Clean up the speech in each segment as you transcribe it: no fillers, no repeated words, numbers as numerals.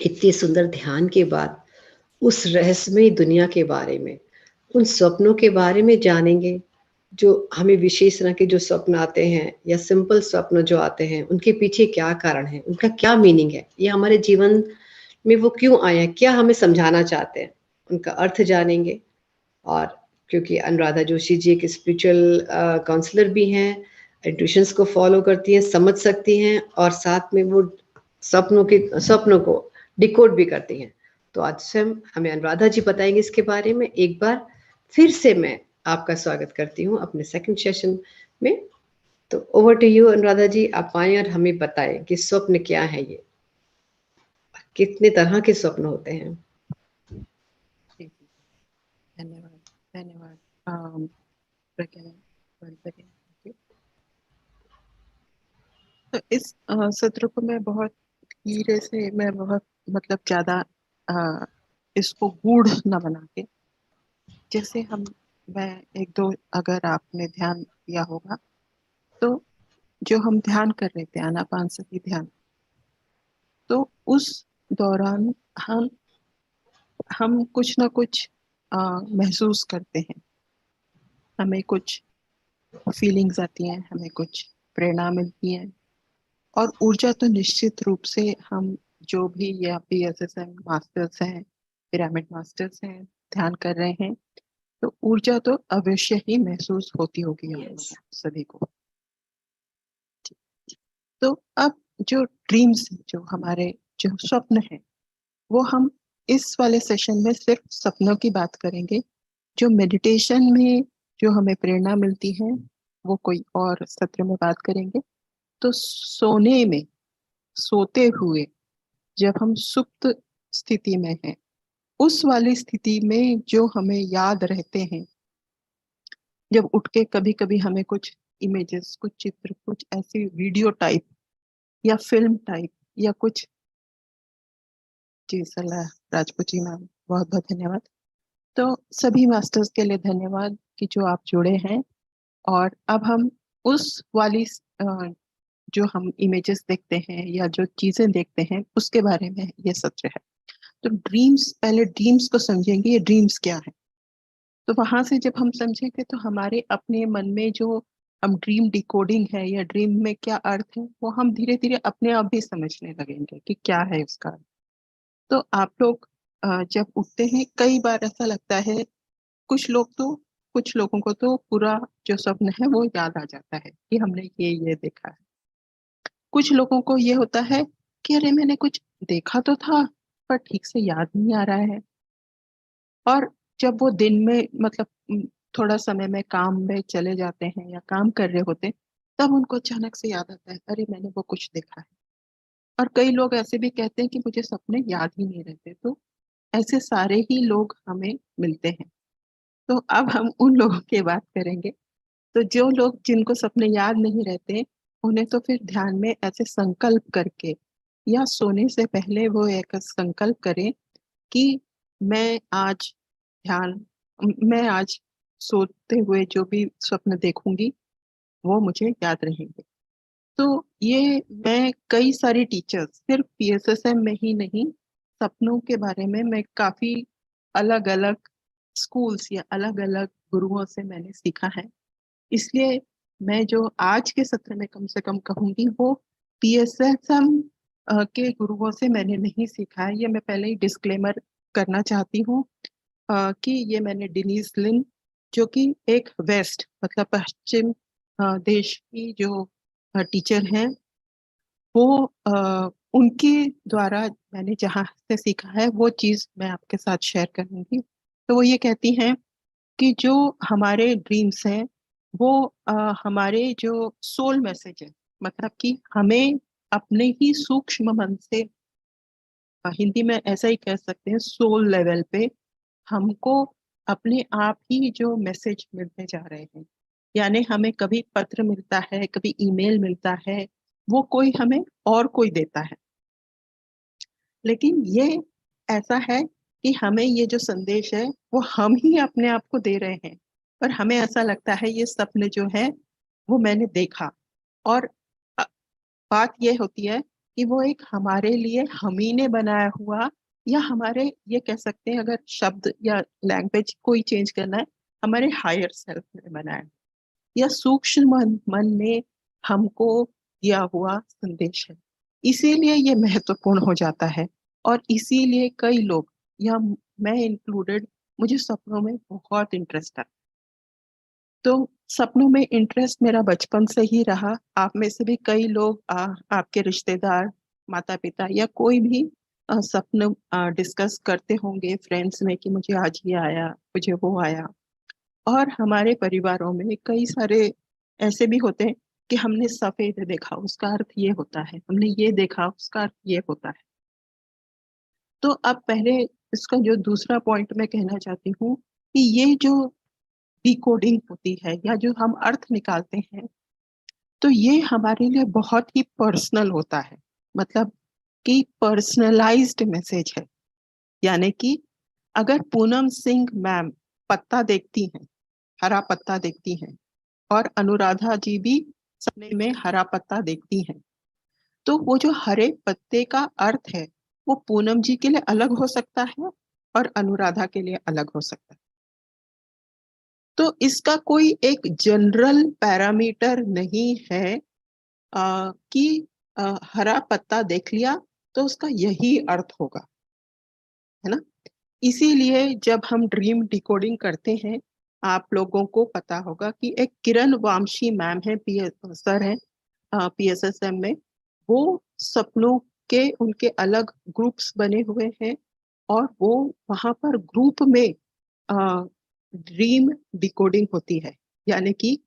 इतने सुंदर ध्यान के बाद उस रहस्यमय दुनिया के बारे में, उन स्वप्नों के बारे में जानेंगे जो हमें विशेष तरह के जो स्वप्न आते हैं या सिंपल स्वप्न जो आते हैं, उनके पीछे क्या कारण है, उनका क्या मीनिंग है, ये हमारे जीवन में वो क्यों आए हैं, क्या हमें समझाना चाहते हैं, उनका अर्थ जानेंगे। और क्योंकि अनुराधा जोशी जी एक स्पिरिचुअल काउंसलर भी हैं, इंट्यूशंस को फॉलो करती हैं, समझ सकती हैं और साथ में वो स्वप्नों को डिकोड भी करती हैं। तो आज स्वयं हमें अनुराधा जी बताएंगे इसके बारे में। एक बार फिर से मैं आपका स्वागत करती हूँ अपने सेकंड सेशन में। तो ओवर टू यू अनुराधा जी, आप आए और हमें बताएं कि स्वप्न क्या है, ये कितने तरह के स्वप्न होते हैं। जी, जी, धन्यवाद धन्यवाद प्रज्ञा, thank you। तो इस सत्र को मैं बहुत धीरे से, मैं बहुत मतलब ज्यादा इसको गूढ़ न बना के, जैसे मैं एक दो, अगर आपने ध्यान दिया होगा तो जो हम ध्यान कर रहे थे आनापानसती ध्यान, तो उस दौरान हम कुछ ना कुछ महसूस करते हैं, हमें कुछ फीलिंग्स आती हैं, हमें कुछ प्रेरणा मिलती है, और ऊर्जा तो निश्चित रूप से हम जो भी या PSSM मास्टर्स हैं, पिरामिड मास्टर्स हैं, ध्यान कर रहे हैं, तो ऊर्जा तो अवश्य ही महसूस होती होगी हम लोगों सभी को। तो अब जो ड्रीम्स, जो हमारे जो स्वप्न है, वो हम इस वाले सेशन में सिर्फ सपनों की बात करेंगे। जो मेडिटेशन में जो हमें प्रेरणा मिलती है वो कोई और सत्र में बात करेंगे। तो सोने में, सोते हुए जब हम सुप्त स्थिति में हैं, उस वाली स्थिति में जो हमें याद रहते हैं, जब उठ के कभी कभी हमें कुछ इमेजेस, कुछ चित्र, कुछ ऐसी वीडियो टाइप या फिल्म टाइप या कुछ। जी सलाह राजपूत जी मैम, बहुत बहुत धन्यवाद। तो सभी मास्टर्स के लिए धन्यवाद कि जो आप जुड़े हैं। और अब हम उस वाली जो हम इमेजेस देखते हैं या जो चीजें देखते हैं उसके बारे में ये सत्र है। तो ड्रीम्स, पहले ड्रीम्स को समझेंगे, ये ड्रीम्स क्या है। तो वहां से जब हम समझेंगे तो हमारे अपने मन में जो हम ड्रीम डिकोडिंग है या ड्रीम में क्या अर्थ है, वो हम धीरे धीरे अपने आप भी समझने लगेंगे कि क्या है उसका अर्थ। तो आप लोग जब उठते हैं, कई बार ऐसा लगता है, कुछ लोगों को तो पूरा जो स्वप्न है वो याद आ जाता है कि हमने ये देखा है। कुछ लोगों को ये होता है कि अरे मैंने कुछ देखा तो था पर ठीक से याद नहीं आ रहा है। और जब वो दिन में मतलब थोड़ा समय में काम में चले जाते हैं या काम कर रहे होते हैं, तब उनको अचानक से याद आता है, अरे मैंने वो कुछ देखा है। और कई लोग ऐसे भी कहते हैं कि मुझे सपने याद ही नहीं रहते। तो ऐसे सारे ही लोग हमें मिलते हैं। तो अब हम उन लोगों की बात करेंगे। तो जो लोग, जिनको सपने याद नहीं रहते, उन्हें तो फिर ध्यान में ऐसे संकल्प करके या सोने से पहले वो एक संकल्प करें कि मैं आज ध्यान मैं आज सोते हुए जो भी स्वप्न देखूंगी वो मुझे याद रहेंगे। तो ये मैं कई सारी टीचर्स, सिर्फ PSSM में ही नहीं, सपनों के बारे में मैं काफी अलग अलग स्कूल्स या अलग अलग गुरुओं से मैंने सीखा है। इसलिए मैं जो आज के सत्र में कम से कम कहूंगी वो PSSM के गुरुओं से मैंने नहीं सीखा है। ये मैं पहले ही डिस्क्लेमर करना चाहती हूँ कि ये मैंने डिनीस लिन, जो कि एक वेस्ट मतलब पश्चिम देश की जो टीचर हैं, वो उनके द्वारा मैंने जहाँ से सीखा है वो चीज़ मैं आपके साथ शेयर करूंगी। तो वो ये कहती हैं कि जो हमारे ड्रीम्स हैं वो हमारे जो सोल मैसेज है, मतलब कि हमें अपने ही सूक्ष्म मन से, हिंदी में ऐसा ही कह सकते हैं, सोल लेवल पे हमको अपने आप ही जो मैसेज मिलते जा रहे हैं। यानी हमें कभी पत्र मिलता है, कभी ईमेल मिलता है, वो कोई हमें और कोई देता है। लेकिन ये ऐसा है कि हमें ये जो संदेश है वो हम ही अपने आप को दे रहे हैं। पर हमें ऐसा लगता है ये सपने जो है वो मैंने देखा। और अ, बात ये होती है कि वो एक हमारे लिए हम ही ने बनाया हुआ, या हमारे, ये कह सकते हैं अगर शब्द या लैंग्वेज कोई चेंज करना है, हमारे हायर सेल्फ ने बनाया, या सूक्ष्म मन ने हमको दिया हुआ संदेश है। इसीलिए ये महत्वपूर्ण हो जाता है। और इसीलिए कई लोग, या मैं इंक्लूडेड, मुझे सपनों में बहुत इंटरेस्ट है। तो सपनों में इंटरेस्ट मेरा बचपन से ही रहा। आप में से भी कई लोग, आपके रिश्तेदार, माता पिता या कोई भी सपन डिस्कस करते होंगे फ्रेंड्स में कि मुझे आज ये आया, मुझे वो आया। और हमारे परिवारों में कई सारे ऐसे भी होते हैं कि हमने सफेद देखा उसका अर्थ ये होता है, हमने ये देखा उसका अर्थ ये होता है। तो अब पहले इसका जो दूसरा पॉइंट मैं कहना चाहती हूँ कि ये जो डिकोडिंग होती है या जो हम अर्थ निकालते हैं, तो ये हमारे लिए बहुत ही पर्सनल होता है। मतलब कि पर्सनलाइज्ड मैसेज है। यानी कि अगर पूनम सिंह मैम पत्ता देखती हैं, हरा पत्ता देखती हैं, और अनुराधा जी भी सपने में हरा पत्ता देखती हैं, तो वो जो हरे पत्ते का अर्थ है वो पूनम जी के लिए अलग हो सकता है और अनुराधा के लिए अलग हो सकता है। तो इसका कोई एक जनरल पैरामीटर नहीं है कि हरा पत्ता देख लिया तो उसका यही अर्थ होगा, है ना। इसीलिए जब हम ड्रीम डिकोडिंग करते हैं, आप लोगों को पता होगा कि एक किरण वामशी मैम है, पी सर है पीएसएसएम में। वो सपनों के उनके अलग ग्रुप्स बने हुए हैं, और वो वहां पर ग्रुप में ड्रीम डिकोडिंग होती है। यानी कि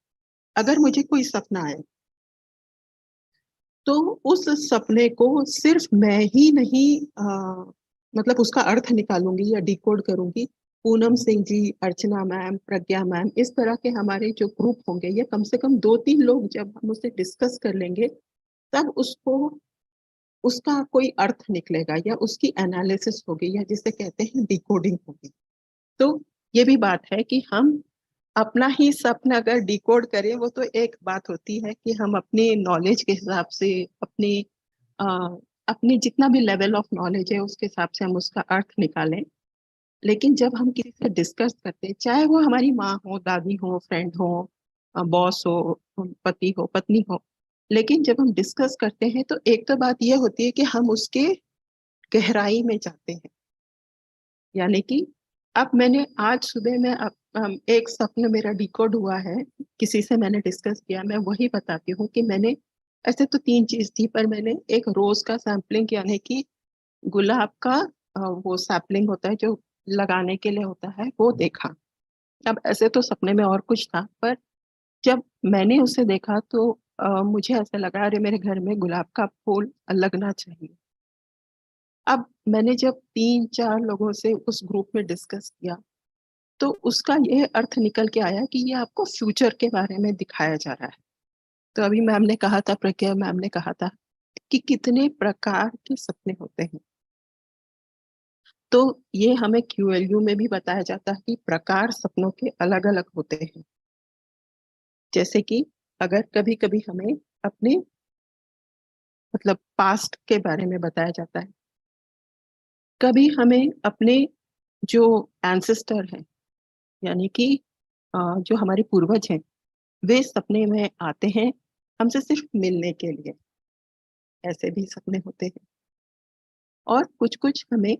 अगर मुझे कोई सपना आए तो उस सपने को सिर्फ मैं ही नहीं मतलब उसका अर्थ निकालूंगी या डिकोड करूंगी। पूनम सिंह जी, अर्चना मैम, प्रज्ञा मैम, इस तरह के हमारे जो ग्रुप होंगे, या कम से कम 2-3 लोग जब हम उसे डिस्कस कर लेंगे, तब उसको उसका कोई अर्थ निकलेगा या उसकी एनालिसिस होगी, या जिसे कहते हैं डिकोडिंग होगी। तो ये भी बात है कि हम अपना ही सपना अगर डिकोड करें, वो तो एक बात होती है कि हम अपने नॉलेज के हिसाब से, अपनी अ, अपनी जितना भी लेवल ऑफ नॉलेज है उसके हिसाब से हम उसका अर्थ निकालें। लेकिन जब हम किसी से डिस्कस करते हैं, चाहे वो हमारी माँ हो, दादी हो, फ्रेंड हो, बॉस हो, पति हो, पत्नी हो, लेकिन जब हम डिस्कस करते हैं तो एक तो बात यह होती है कि हम उसके गहराई में जाते हैं। यानी कि अब मैंने आज सुबह में एक सपना मेरा डिकोड हुआ है, किसी से मैंने डिस्कस किया, मैं वही बताती हूँ कि मैंने, ऐसे तो 3 चीज थी, पर मैंने एक रोज का सैम्पलिंग, यानी कि गुलाब का वो सैपलिंग होता है जो लगाने के लिए होता है, वो देखा। अब ऐसे तो सपने में और कुछ था, पर जब मैंने उसे देखा तो मुझे ऐसा लगा, अरे मेरे घर में गुलाब का फूल लगना चाहिए। अब मैंने जब 3-4 लोगों से उस ग्रुप में डिस्कस किया, तो उसका यह अर्थ निकल के आया कि ये आपको फ्यूचर के बारे में दिखाया जा रहा है। तो अभी मैम ने कहा था, प्रज्ञा मैम ने कहा था कि कितने प्रकार के सपने होते हैं। तो ये हमें क्यूएलयू में भी बताया जाता है कि प्रकार सपनों के अलग अलग होते हैं। जैसे कि अगर कभी कभी हमें अपने, मतलब पास्ट के बारे में बताया जाता है, कभी हमें अपने जो एंसेस्टर हैं, यानी कि जो हमारे पूर्वज हैं, वे सपने में आते हैं हमसे सिर्फ मिलने के लिए। ऐसे भी सपने होते हैं। और कुछ कुछ हमें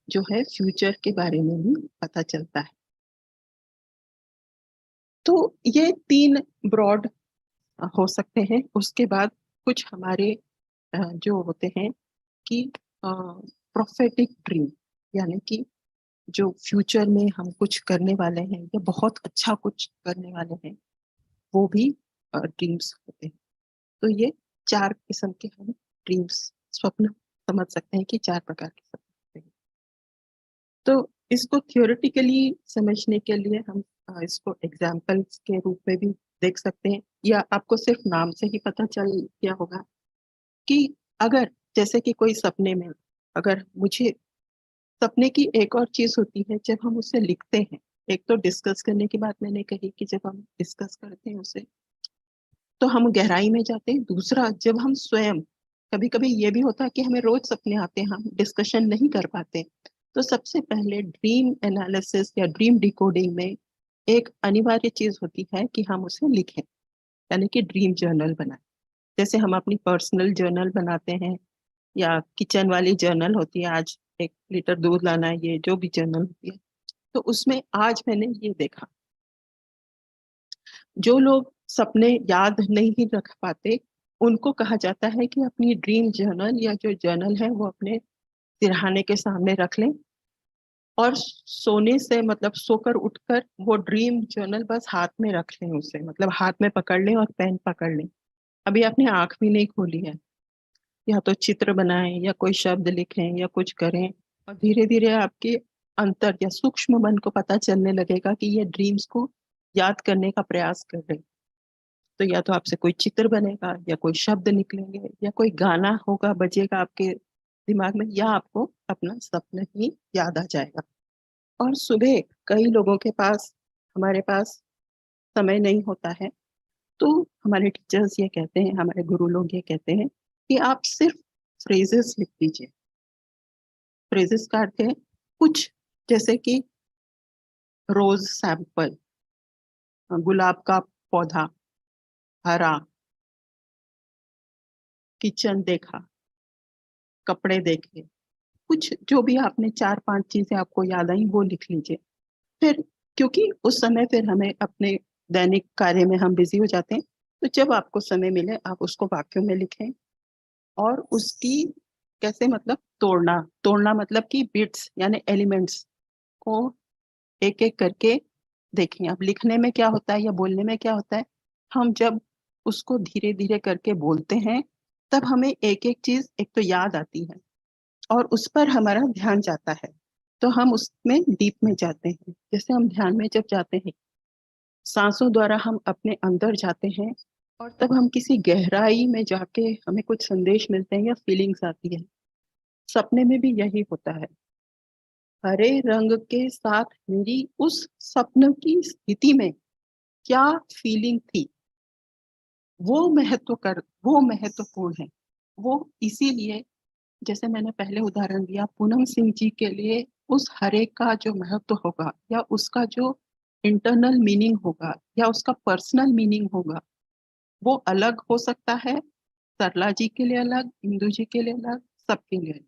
जो है फ्यूचर के बारे में भी पता चलता है। तो ये 3 ब्रॉड हो सकते हैं। उसके बाद कुछ हमारे जो होते हैं कि प्रोफेटिक ड्रीम, यानी कि जो फ्यूचर में हम कुछ करने वाले हैं या बहुत अच्छा कुछ करने वाले हैं, वो भी ड्रीम्स होते हैं। तो ये 4 किस्म के हम ड्रीम्स, स्वप्न समझ सकते हैं कि 4 प्रकार के सपने होते हैं। तो इसको थियोरेटिकली समझने के लिए हम इसको एग्जाम्पल्स के रूप में भी देख सकते हैं, या आपको सिर्फ नाम से ही पता चल गया होगा कि अगर, जैसे कि कोई सपने में, अगर मुझे, सपने की एक और चीज होती है जब हम उसे लिखते हैं। एक तो डिस्कस करने की बात मैंने कही कि जब हम डिस्कस करते हैं उसे तो हम गहराई में जाते हैं। दूसरा, जब हम स्वयं कभी कभी ये भी होता है कि हमें रोज सपने आते हैं, हम डिस्कशन नहीं कर पाते। तो सबसे पहले ड्रीम एनालिसिस या ड्रीम डिकोडिंग में एक अनिवार्य चीज होती है कि हम उसे लिखें, यानी कि ड्रीम जर्नल बनाएं। जैसे हम अपनी पर्सनल जर्नल बनाते हैं या किचन वाली जर्नल होती है, आज 1 लीटर दूध लाना है, ये जो भी जर्नल होती है। तो उसमें आज मैंने ये देखा, जो लोग सपने याद नहीं रख पाते उनको कहा जाता है कि अपनी ड्रीम जर्नल या जो जर्नल है वो अपने सिरहाने के सामने रख लें, और सोने से मतलब सोकर उठकर वो ड्रीम जर्नल बस हाथ में रख लें, उसे मतलब हाथ में पकड़ लें और पेन पकड़ लें। अभी आपने आंख भी नहीं खोली है, या तो चित्र बनाएं या कोई शब्द लिखें या कुछ करें, और धीरे धीरे आपके अंतर या सूक्ष्म मन को पता चलने लगेगा कि ये ड्रीम्स को याद करने का प्रयास कर रहे हैं। तो या तो आपसे कोई चित्र बनेगा या कोई शब्द निकलेंगे या कोई गाना होगा, बजेगा आपके दिमाग में, या आपको अपना सपना ही याद आ जाएगा। और सुबह कई लोगों के पास, हमारे पास समय नहीं होता है, तो हमारे टीचर्स ये कहते हैं, हमारे गुरु लोग ये कहते हैं कि आप सिर्फ फ्रेजेस लिख दीजिए। फ्रेजेस का अर्थ है कुछ, जैसे कि रोज सैंपल, गुलाब का पौधा, हरा, किचन देखा, कपड़े देखे, कुछ जो भी आपने 4-5 चीजें आपको याद आई वो लिख लीजिए। फिर क्योंकि उस समय फिर हमें अपने दैनिक कार्य में हम बिजी हो जाते हैं, तो जब आपको समय मिले आप उसको वाक्यों में लिखें, और उसकी कैसे मतलब तोड़ना, तोड़ना मतलब कि बिट्स यानी एलिमेंट्स को एक एक करके देखें। अब लिखने में क्या होता है या बोलने में क्या होता है, हम जब उसको धीरे धीरे करके बोलते हैं तब हमें एक एक चीज एक तो याद आती है और उस पर हमारा ध्यान जाता है, तो हम उसमें डीप में जाते हैं। जैसे हम ध्यान में जब जाते हैं, सांसों द्वारा हम अपने अंदर जाते हैं, और तब हम किसी गहराई में जाके हमें कुछ संदेश मिलते हैं या फीलिंग्स आती है। सपने में भी यही होता है। हरे रंग के साथ मेरी उस सपने की स्थिति में क्या फीलिंग थी, वो महत्वपूर्ण है। वो इसीलिए, जैसे मैंने पहले उदाहरण दिया, पूनम सिंह जी के लिए उस हरे का जो महत्व होगा या उसका जो इंटरनल मीनिंग होगा या उसका पर्सनल मीनिंग होगा, वो अलग हो सकता है। सरला जी के लिए अलग, इंदु जी के लिए अलग, सबके लिए अलग।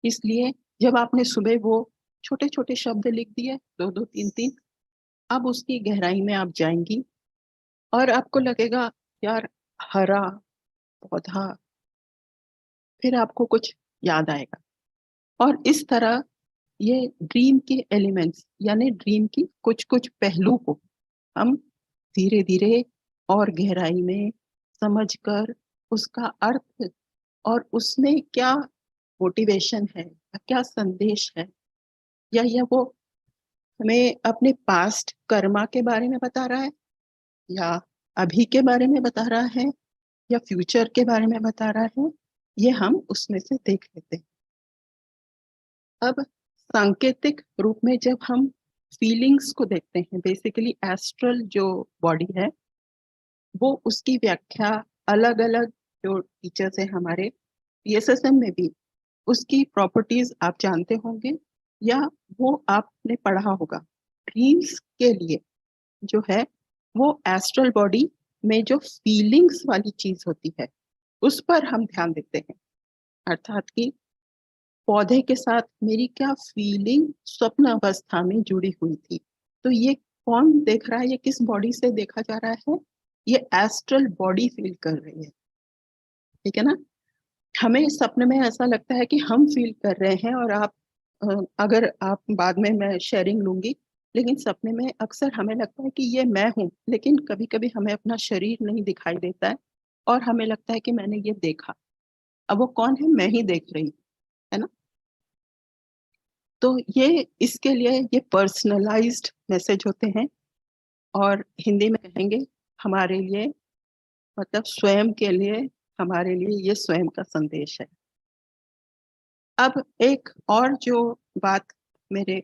इसलिए जब आपने सुबह वो छोटे छोटे शब्द लिख दिए, दो दो तीन तीन, अब उसकी गहराई में आप जाएंगी और आपको लगेगा यार, हरा पौधा, फिर आपको कुछ याद आएगा। और इस तरह ये ड्रीम के एलिमेंट्स यानी ड्रीम की कुछ कुछ पहलू को हम धीरे धीरे और गहराई में समझकर उसका अर्थ और उसमें क्या मोटिवेशन है, क्या संदेश है, या वो हमें अपने पास्ट कर्मा के बारे में बता रहा है, या अभी के बारे में बता रहा है, या फ्यूचर के बारे में बता रहा है, ये हम उसमें से देख लेते हैं। अब सांकेतिक रूप में जब हम फीलिंग्स को देखते हैं, बेसिकली एस्ट्रल जो बॉडी है वो उसकी व्याख्या अलग अलग जो टीचर्स है हमारे पीएसएसएम में भी, उसकी प्रॉपर्टीज आप जानते होंगे या वो आपने पढ़ा होगा। ड्रीम्स के लिए जो है वो एस्ट्रल बॉडी में जो फीलिंग्स वाली चीज होती है उस पर हम ध्यान देते हैं। अर्थात कि पौधे के साथ मेरी क्या फीलिंग स्वप्न अवस्था में जुड़ी हुई थी, तो ये कौन देख रहा है, ये किस बॉडी से देखा जा रहा है, ये एस्ट्रल बॉडी फील कर रही है। ठीक है ना। हमें सपने में ऐसा लगता है कि हम फील कर रहे हैं, और आप अगर आप बाद में मैं शेयरिंग लूंगी, लेकिन सपने में अक्सर हमें लगता है कि ये मैं हूँ, लेकिन कभी कभी हमें अपना शरीर नहीं दिखाई देता है और हमें लगता है कि मैंने ये देखा। अब वो कौन है, मैं ही देख रही हूँ, है ना। तो ये इसके लिए ये पर्सनलाइज्ड मैसेज होते हैं, और हिंदी में कहेंगे हमारे लिए, मतलब स्वयं के लिए, हमारे लिए ये स्वयं का संदेश है। अब एक और जो बात मेरे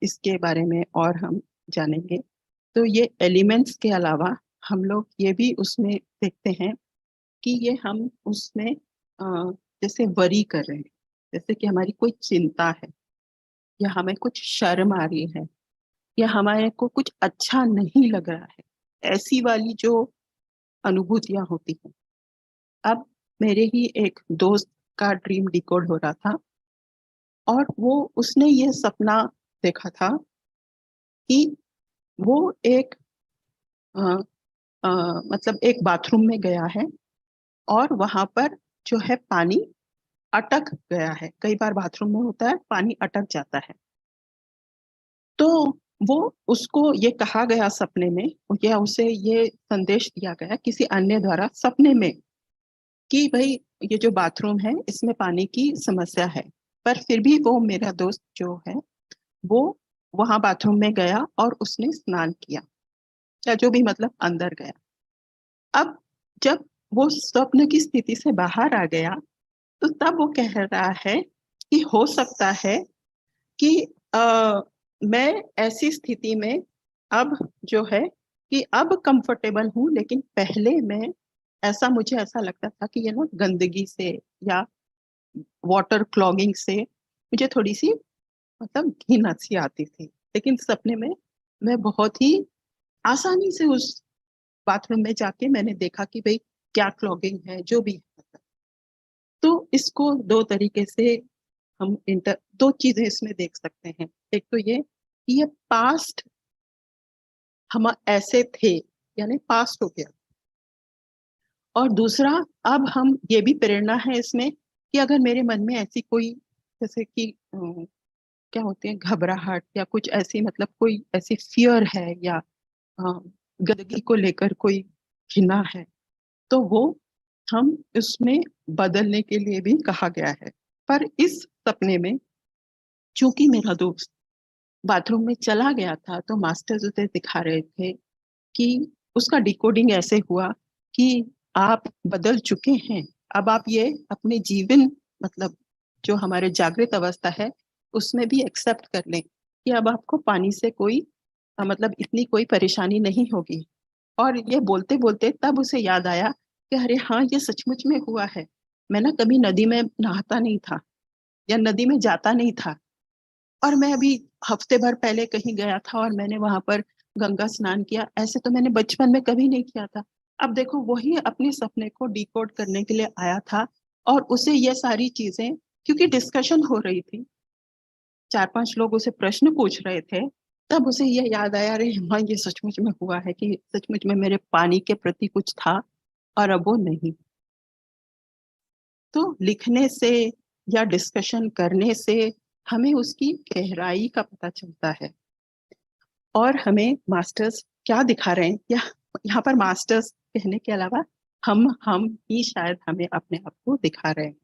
इसके बारे में और हम जानेंगे, तो ये एलिमेंट्स के अलावा हम लोग ये भी उसमें देखते हैं कि ये हम उसमें जैसे वरी कर रहे हैं, जैसे कि हमारी कोई चिंता है, या हमें कुछ शर्म आ रही है, या हमारे को कुछ अच्छा नहीं लग रहा है, ऐसी वाली जो अनुभूतियां होती हैं। अब मेरे ही एक दोस्त का ड्रीम डिकोड हो रहा था, और वो उसने ये सपना देखा था कि वो एक अ, अ, मतलब एक बाथरूम में गया है, और वहां पर जो है पानी अटक गया है। कई बार बाथरूम में होता है, पानी अटक जाता है। तो वो उसको ये कहा गया सपने में, या उसे ये संदेश दिया गया किसी अन्य द्वारा सपने में, कि भाई ये जो बाथरूम है इसमें पानी की समस्या है। पर फिर भी वो मेरा दोस्त जो है, वो वहां बाथरूम में गया और उसने स्नान किया, या जो भी मतलब अंदर गया। अब जब वो स्वप्न की स्थिति से बाहर आ गया, तो तब वो कह रहा है कि हो सकता है कि मैं ऐसी स्थिति में अब जो है कि अब कंफर्टेबल हूं, लेकिन पहले मैं ऐसा मुझे ऐसा लगता था कि ये ना गंदगी से या वाटर क्लॉगिंग से मुझे थोड़ी सी मतलब घिन सी आती थी। लेकिन सपने में मैं बहुत ही आसानी से उस बाथरूम में जाके मैंने देखा कि भाई क्या क्लॉगिंग है, जो भी है। तो इसको दो तरीके से हम दो चीजें इसमें देख सकते हैं। एक तो ये कि ये पास्ट हम ऐसे थे, यानी पास्ट हो गया। और दूसरा, अब हम ये भी प्रेरणा है इसमें कि अगर मेरे मन में ऐसी कोई, जैसे कि क्या होती है, घबराहट या कुछ ऐसी मतलब कोई ऐसी फियर है, या अ, गंदगी को लेकर कोई घृणा है, तो वो हम उसमें बदलने के लिए भी कहा गया है। पर इस सपने में चूंकि मेरा दोस्त बाथरूम में चला गया था, तो मास्टर्स उसे दिखा रहे थे कि उसका डिकोडिंग ऐसे हुआ कि आप बदल चुके हैं। अब आप ये अपने जीवन मतलब जो हमारे जागृत अवस्था है उसमें भी एक्सेप्ट कर लें कि अब आपको पानी से कोई मतलब इतनी कोई परेशानी नहीं होगी। और ये बोलते बोलते तब उसे याद आया कि अरे हाँ, ये सचमुच में हुआ है। मैं ना कभी नदी में नहाता नहीं था, या नदी में जाता नहीं था। और मैं अभी हफ्ते भर पहले कहीं गया था और मैंने वहां पर गंगा स्नान किया, ऐसे तो मैंने बचपन में कभी नहीं किया था। अब देखो, वही अपने सपने को डिकोड करने के लिए आया था, और उसे ये सारी चीजें, क्योंकि डिस्कशन हो रही थी, चार पांच लोग उसे प्रश्न पूछ रहे थे, तब उसे ये याद आया, अरे हाँ, ये सचमुच में हुआ है कि सचमुच में मेरे पानी के प्रति कुछ था और अब वो नहीं। तो लिखने से या डिस्कशन करने से हमें उसकी गहराई का पता चलता है, और हमें मास्टर्स क्या दिखा रहे हैं, या यहाँ पर मास्टर्स कहने के अलावा हम ही शायद हमें अपने आप को दिखा रहे हैं।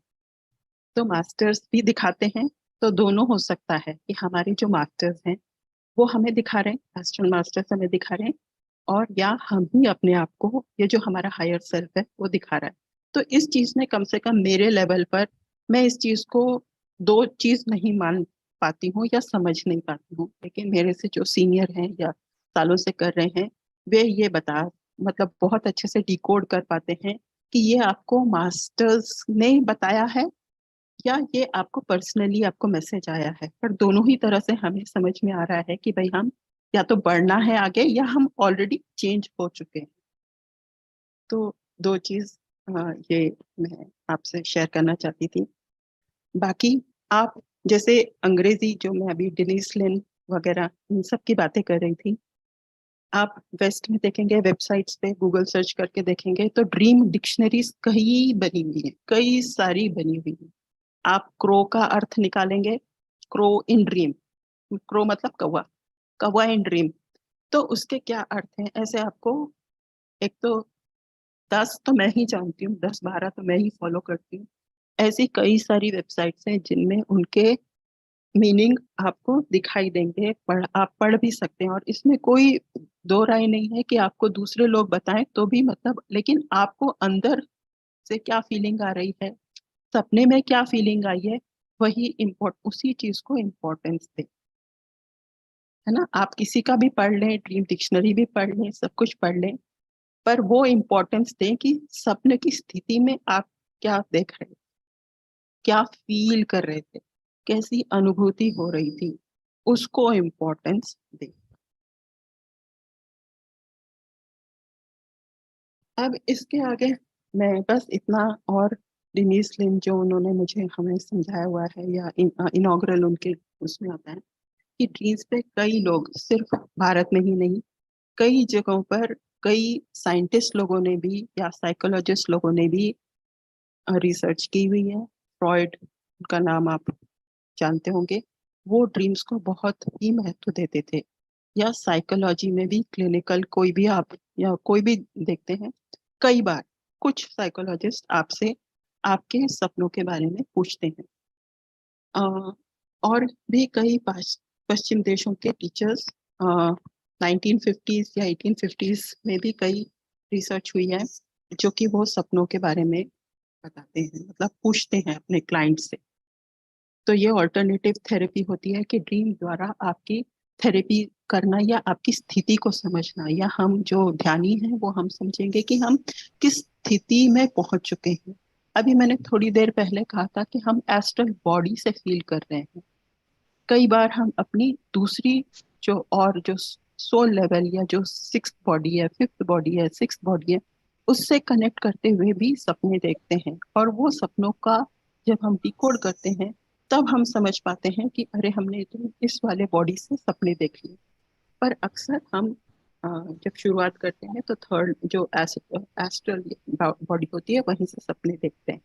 तो मास्टर्स भी दिखाते हैं। तो दोनों हो सकता है कि हमारे जो मास्टर्स हैं वो हमें दिखा रहे हैं, एस्ट्रल मास्टर्स हमें दिखा रहे हैं, और या हम ही अपने आप को, ये जो हमारा हायर सेल्फ है वो दिखा रहा है। तो इस चीज में कम से कम मेरे लेवल पर मैं इस चीज को दो चीज नहीं मान पाती हूँ या समझ नहीं पाती हूँ, लेकिन मेरे से जो सीनियर हैं या सालों से कर रहे हैं, वे ये बता मतलब बहुत अच्छे से डिकोड कर पाते हैं कि ये आपको मास्टर्स ने बताया है, या ये आपको पर्सनली आपको मैसेज आया है। पर दोनों ही तरह से हमें समझ में आ रहा है कि भाई हम या तो बढ़ना है आगे, या हम ऑलरेडी चेंज हो चुके हैं। तो दो चीज ये मैं आपसे शेयर करना चाहती थी। बाकी आप जैसे अंग्रेजी जो मैं अभी डिनीस लेन वगैरह इन सब की बातें कर रही थी, आप वेस्ट में देखेंगे, वेबसाइट्स पे गूगल सर्च करके देखेंगे तो ड्रीम डिक्शनरीज कई बनी हुई है, कई सारी बनी हुई है। आप क्रो का अर्थ निकालेंगे, क्रो इन ड्रीम, क्रो मतलब कौवा, कौवा इन ड्रीम, तो उसके क्या अर्थ हैं ऐसे आपको। एक तो 10 तो मैं ही जानती हूँ, 10-12 तो मैं ही फॉलो करती हूँ। ऐसी कई सारी वेबसाइट्स हैं जिनमें उनके मीनिंग आपको दिखाई देंगे, आप पढ़ भी सकते हैं। और इसमें कोई दो राय नहीं है कि आपको दूसरे लोग बताएं तो भी मतलब, लेकिन आपको अंदर से क्या फीलिंग आ रही है, सपने में क्या फीलिंग आई है, वही इम्पोर्ट उसी चीज को इम्पोर्टेंस दे। है ना, आप किसी का भी पढ़ लें, ड्रीम डिक्शनरी भी पढ़ लें, सब कुछ पढ़ लें, पर वो इम्पोर्टेंस दें कि सपने की स्थिति में आप क्या देख रहे थे, क्या फील कर रहे थे, कैसी अनुभूति हो रही थी, उसको इम्पोर्टेंस दें। अब इसके आगे मैं बस इतना, और डिनीस लिन जो उन्होंने मुझे हमें समझाया हुआ है या इनॉग्रल उनके उसमें आता है कि ड्रीम्स पे कई लोग, सिर्फ भारत में ही नहीं, कई जगहों पर कई साइंटिस्ट लोगों ने भी या साइकोलॉजिस्ट लोगों ने भी रिसर्च की हुई है। फ्रॉइड का नाम आप जानते होंगे, वो ड्रीम्स को बहुत ही महत्व देते थे। या साइकोलॉजी में भी क्लिनिकल कोई भी आप या कोई भी देखते हैं, कई बार कुछ साइकोलॉजिस्ट आपसे आपके सपनों के बारे में पूछते हैं। और भी कई पश्चिम देशों के टीचर्स 1950s या 1850s में भी कई रिसर्च हुई है जो कि वो सपनों के बारे में बताते हैं, मतलब पूछते हैं अपने क्लाइंट से। तो ये ऑल्टरनेटिव थेरेपी होती है कि ड्रीम द्वारा आपकी थेरेपी करना या आपकी स्थिति को समझना, या हम जो ध्यानी हैं वो हम समझेंगे कि हम किस स्थिति में पहुंच चुके हैं। अभी मैंने थोड़ी देर पहले कहा था कि हम एस्ट्रल बॉडी से फील कर रहे हैं। कई बार हम अपनी दूसरी जो सोल लेवल या जो सिक्स्थ बॉडी है, फिफ्थ बॉडी है, सिक्स्थ बॉडी है, उससे कनेक्ट करते हुए भी सपने देखते हैं। और वो सपनों का जब हम डिकोड करते हैं तब हम समझ पाते हैं कि अरे हमने तो इस वाले बॉडी से सपने देख लिए। पर अक्सर हम जब शुरुआत करते हैं तो थर्ड जो एस्ट्रल बॉडी होती है वहीं से सपने देखते हैं।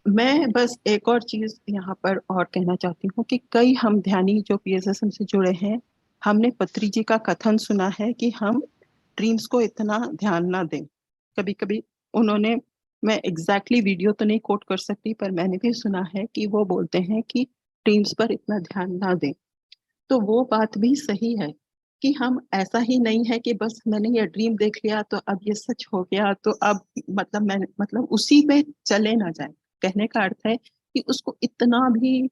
मैं बस एक और चीज यहाँ पर और कहना चाहती हूँ कि कई हम ध्यानी जो पीएसएसएम से जुड़े हैं, हमने पत्री जी का कथन सुना है कि हम ड्रीम्स को इतना ध्यान ना दें। कभी कभी उन्होंने, मैं एग्जैक्टली वीडियो तो नहीं कोट कर सकती, पर मैंने भी सुना है कि वो बोलते हैं कि ड्रीम्स पर इतना ध्यान ना दें। तो वो बात भी सही है कि हम, ऐसा ही नहीं है कि बस मैंने ये ड्रीम देख लिया तो अब ये सच हो गया तो अब मतलब मैं मतलब उसी में चले ना जाए। कहने का अर्थ है कि उसको इतना भी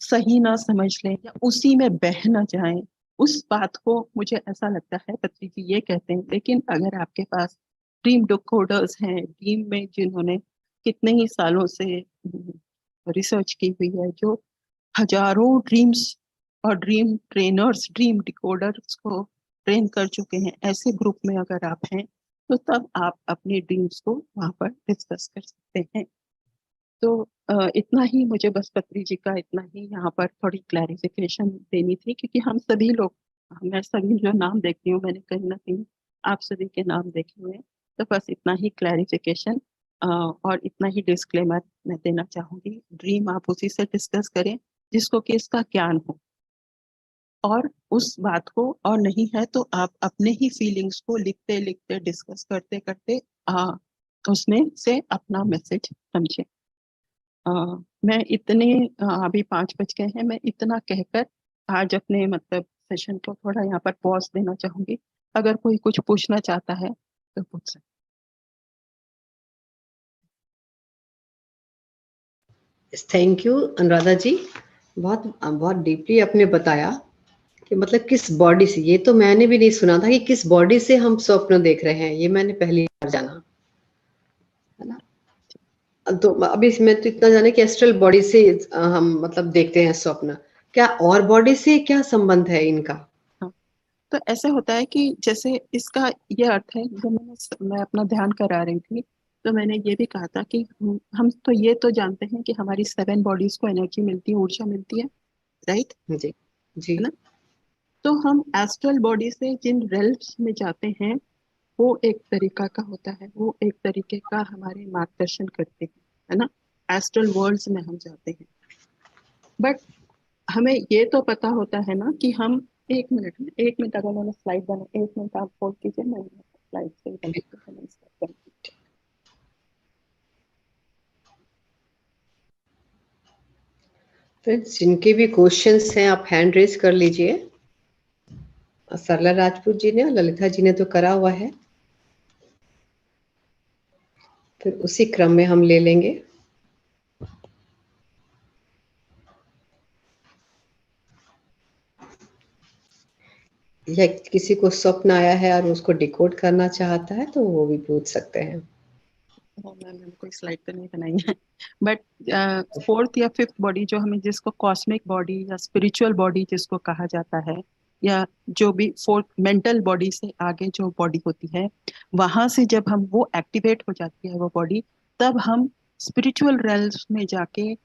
सही ना समझ लें या उसी में बह ना जाएं। उस बात को मुझे ऐसा लगता है पत्री जी ये कहते हैं। लेकिन अगर आपके पास ड्रीम डिकोडर्स हैं, ड्रीम में जिन्होंने कितने ही सालों से रिसर्च की हुई है, जो हजारों ड्रीम्स और ड्रीम ट्रेनर्स, ड्रीम डिकोडर्स को ट्रेन कर चुके हैं, ऐसे ग्रुप में अगर आप हैं तो तब आप अपने ड्रीम्स को वहां पर डिस्कस कर सकते हैं। तो इतना ही मुझे बस पत्री जी का इतना ही यहाँ पर थोड़ी क्लैरिफिकेशन देनी थी, क्योंकि हम सभी लोग, मैं सभी जो नाम देखती हूँ मैंने कहीं ना कहीं आप सभी के नाम देखे हुए हैं। तो बस इतना ही क्लैरिफिकेशन और इतना ही डिस्क्लेमर मैं देना चाहूंगी। ड्रीम आप उसी से डिस्कस करें जिसको कि इसका ज्ञान हो, और उस बात को, और नहीं है तो आप अपने ही फीलिंग्स को लिखते लिखते डिस्कस करते करते उसमें से अपना मैसेज समझें। अ, मैं इतने अभी 5 बज गए हैं, मैं इतना कहकर आज अपने मतलब सेशन को थोड़ा यहाँ पर पॉज देना चाहूंगी। अगर कोई कुछ पूछना चाहता है तो पूछ सकते। थैंक यू अनुराधा जी, बहुत बहुत डीपली आपने बताया कि मतलब किस बॉडी से, ये तो मैंने भी नहीं सुना था कि किस बॉडी से हम स्वप्न देख रहे हैं, ये मैंने पहली बार जाना, है ना। तो अभी मैं तो इतना जाने कि एस्ट्रल बॉडी से हम मतलब देखते हैं स्वप्न, क्या और बॉडी से क्या संबंध है इनका? हाँ, तो ऐसे होता है कि जैसे इसका ये अर्थ है, जब मैं अपना ध्यान करा रही थी तो मैंने ये भी कहा था कि हम तो ये तो जानते हैं कि हमारी 7 बॉडीज को एनर्जी मिलती है, ऊर्जा मिलती है, राइट, जी जी। है ना। तो हम एस्ट्रल बॉडी से जिन रेल्स में जाते हैं वो एक तरीका का होता है, वो एक तरीके का हमारे मार्गदर्शन करते हैं, है ना। एस्ट्रल वर्ल्ड्स में हम जाते हैं, बट हमें ये तो पता होता है ना कि हम, 1 मिनट अगर मैंने स्लाइड बना, 1 मिनट आप होल्ड कीजिए, मैं स्लाइड से ही बनाती हूँ, मैं start करती हूँ। फ्रेंड्स, जिनके भी क्वेश्चंस हैं आप हैंड रेज कर लीजिए। सरला राजपूत जी ने और ललिता जी ने तो करा हुआ है, फिर उसी क्रम में हम ले लेंगे। या किसी को स्वप्न आया है और उसको डिकोड करना चाहता है तो वो भी पूछ सकते हैं। मैंने कोई स्लाइड तो नहीं बनाई है, बट फोर्थ या फिफ्थ बॉडी जो हमें, जिसको कॉस्मिक बॉडी या स्पिरिचुअल बॉडी जिसको कहा जाता है, या जो भी फोर्थ मेंटल बॉडी से आगे जो बॉडी होती है, वहां से जब हम वो एक्टिवेट हो जाती है वो बॉडी, तब हम स्पिरिचुअल रेल्स में जाके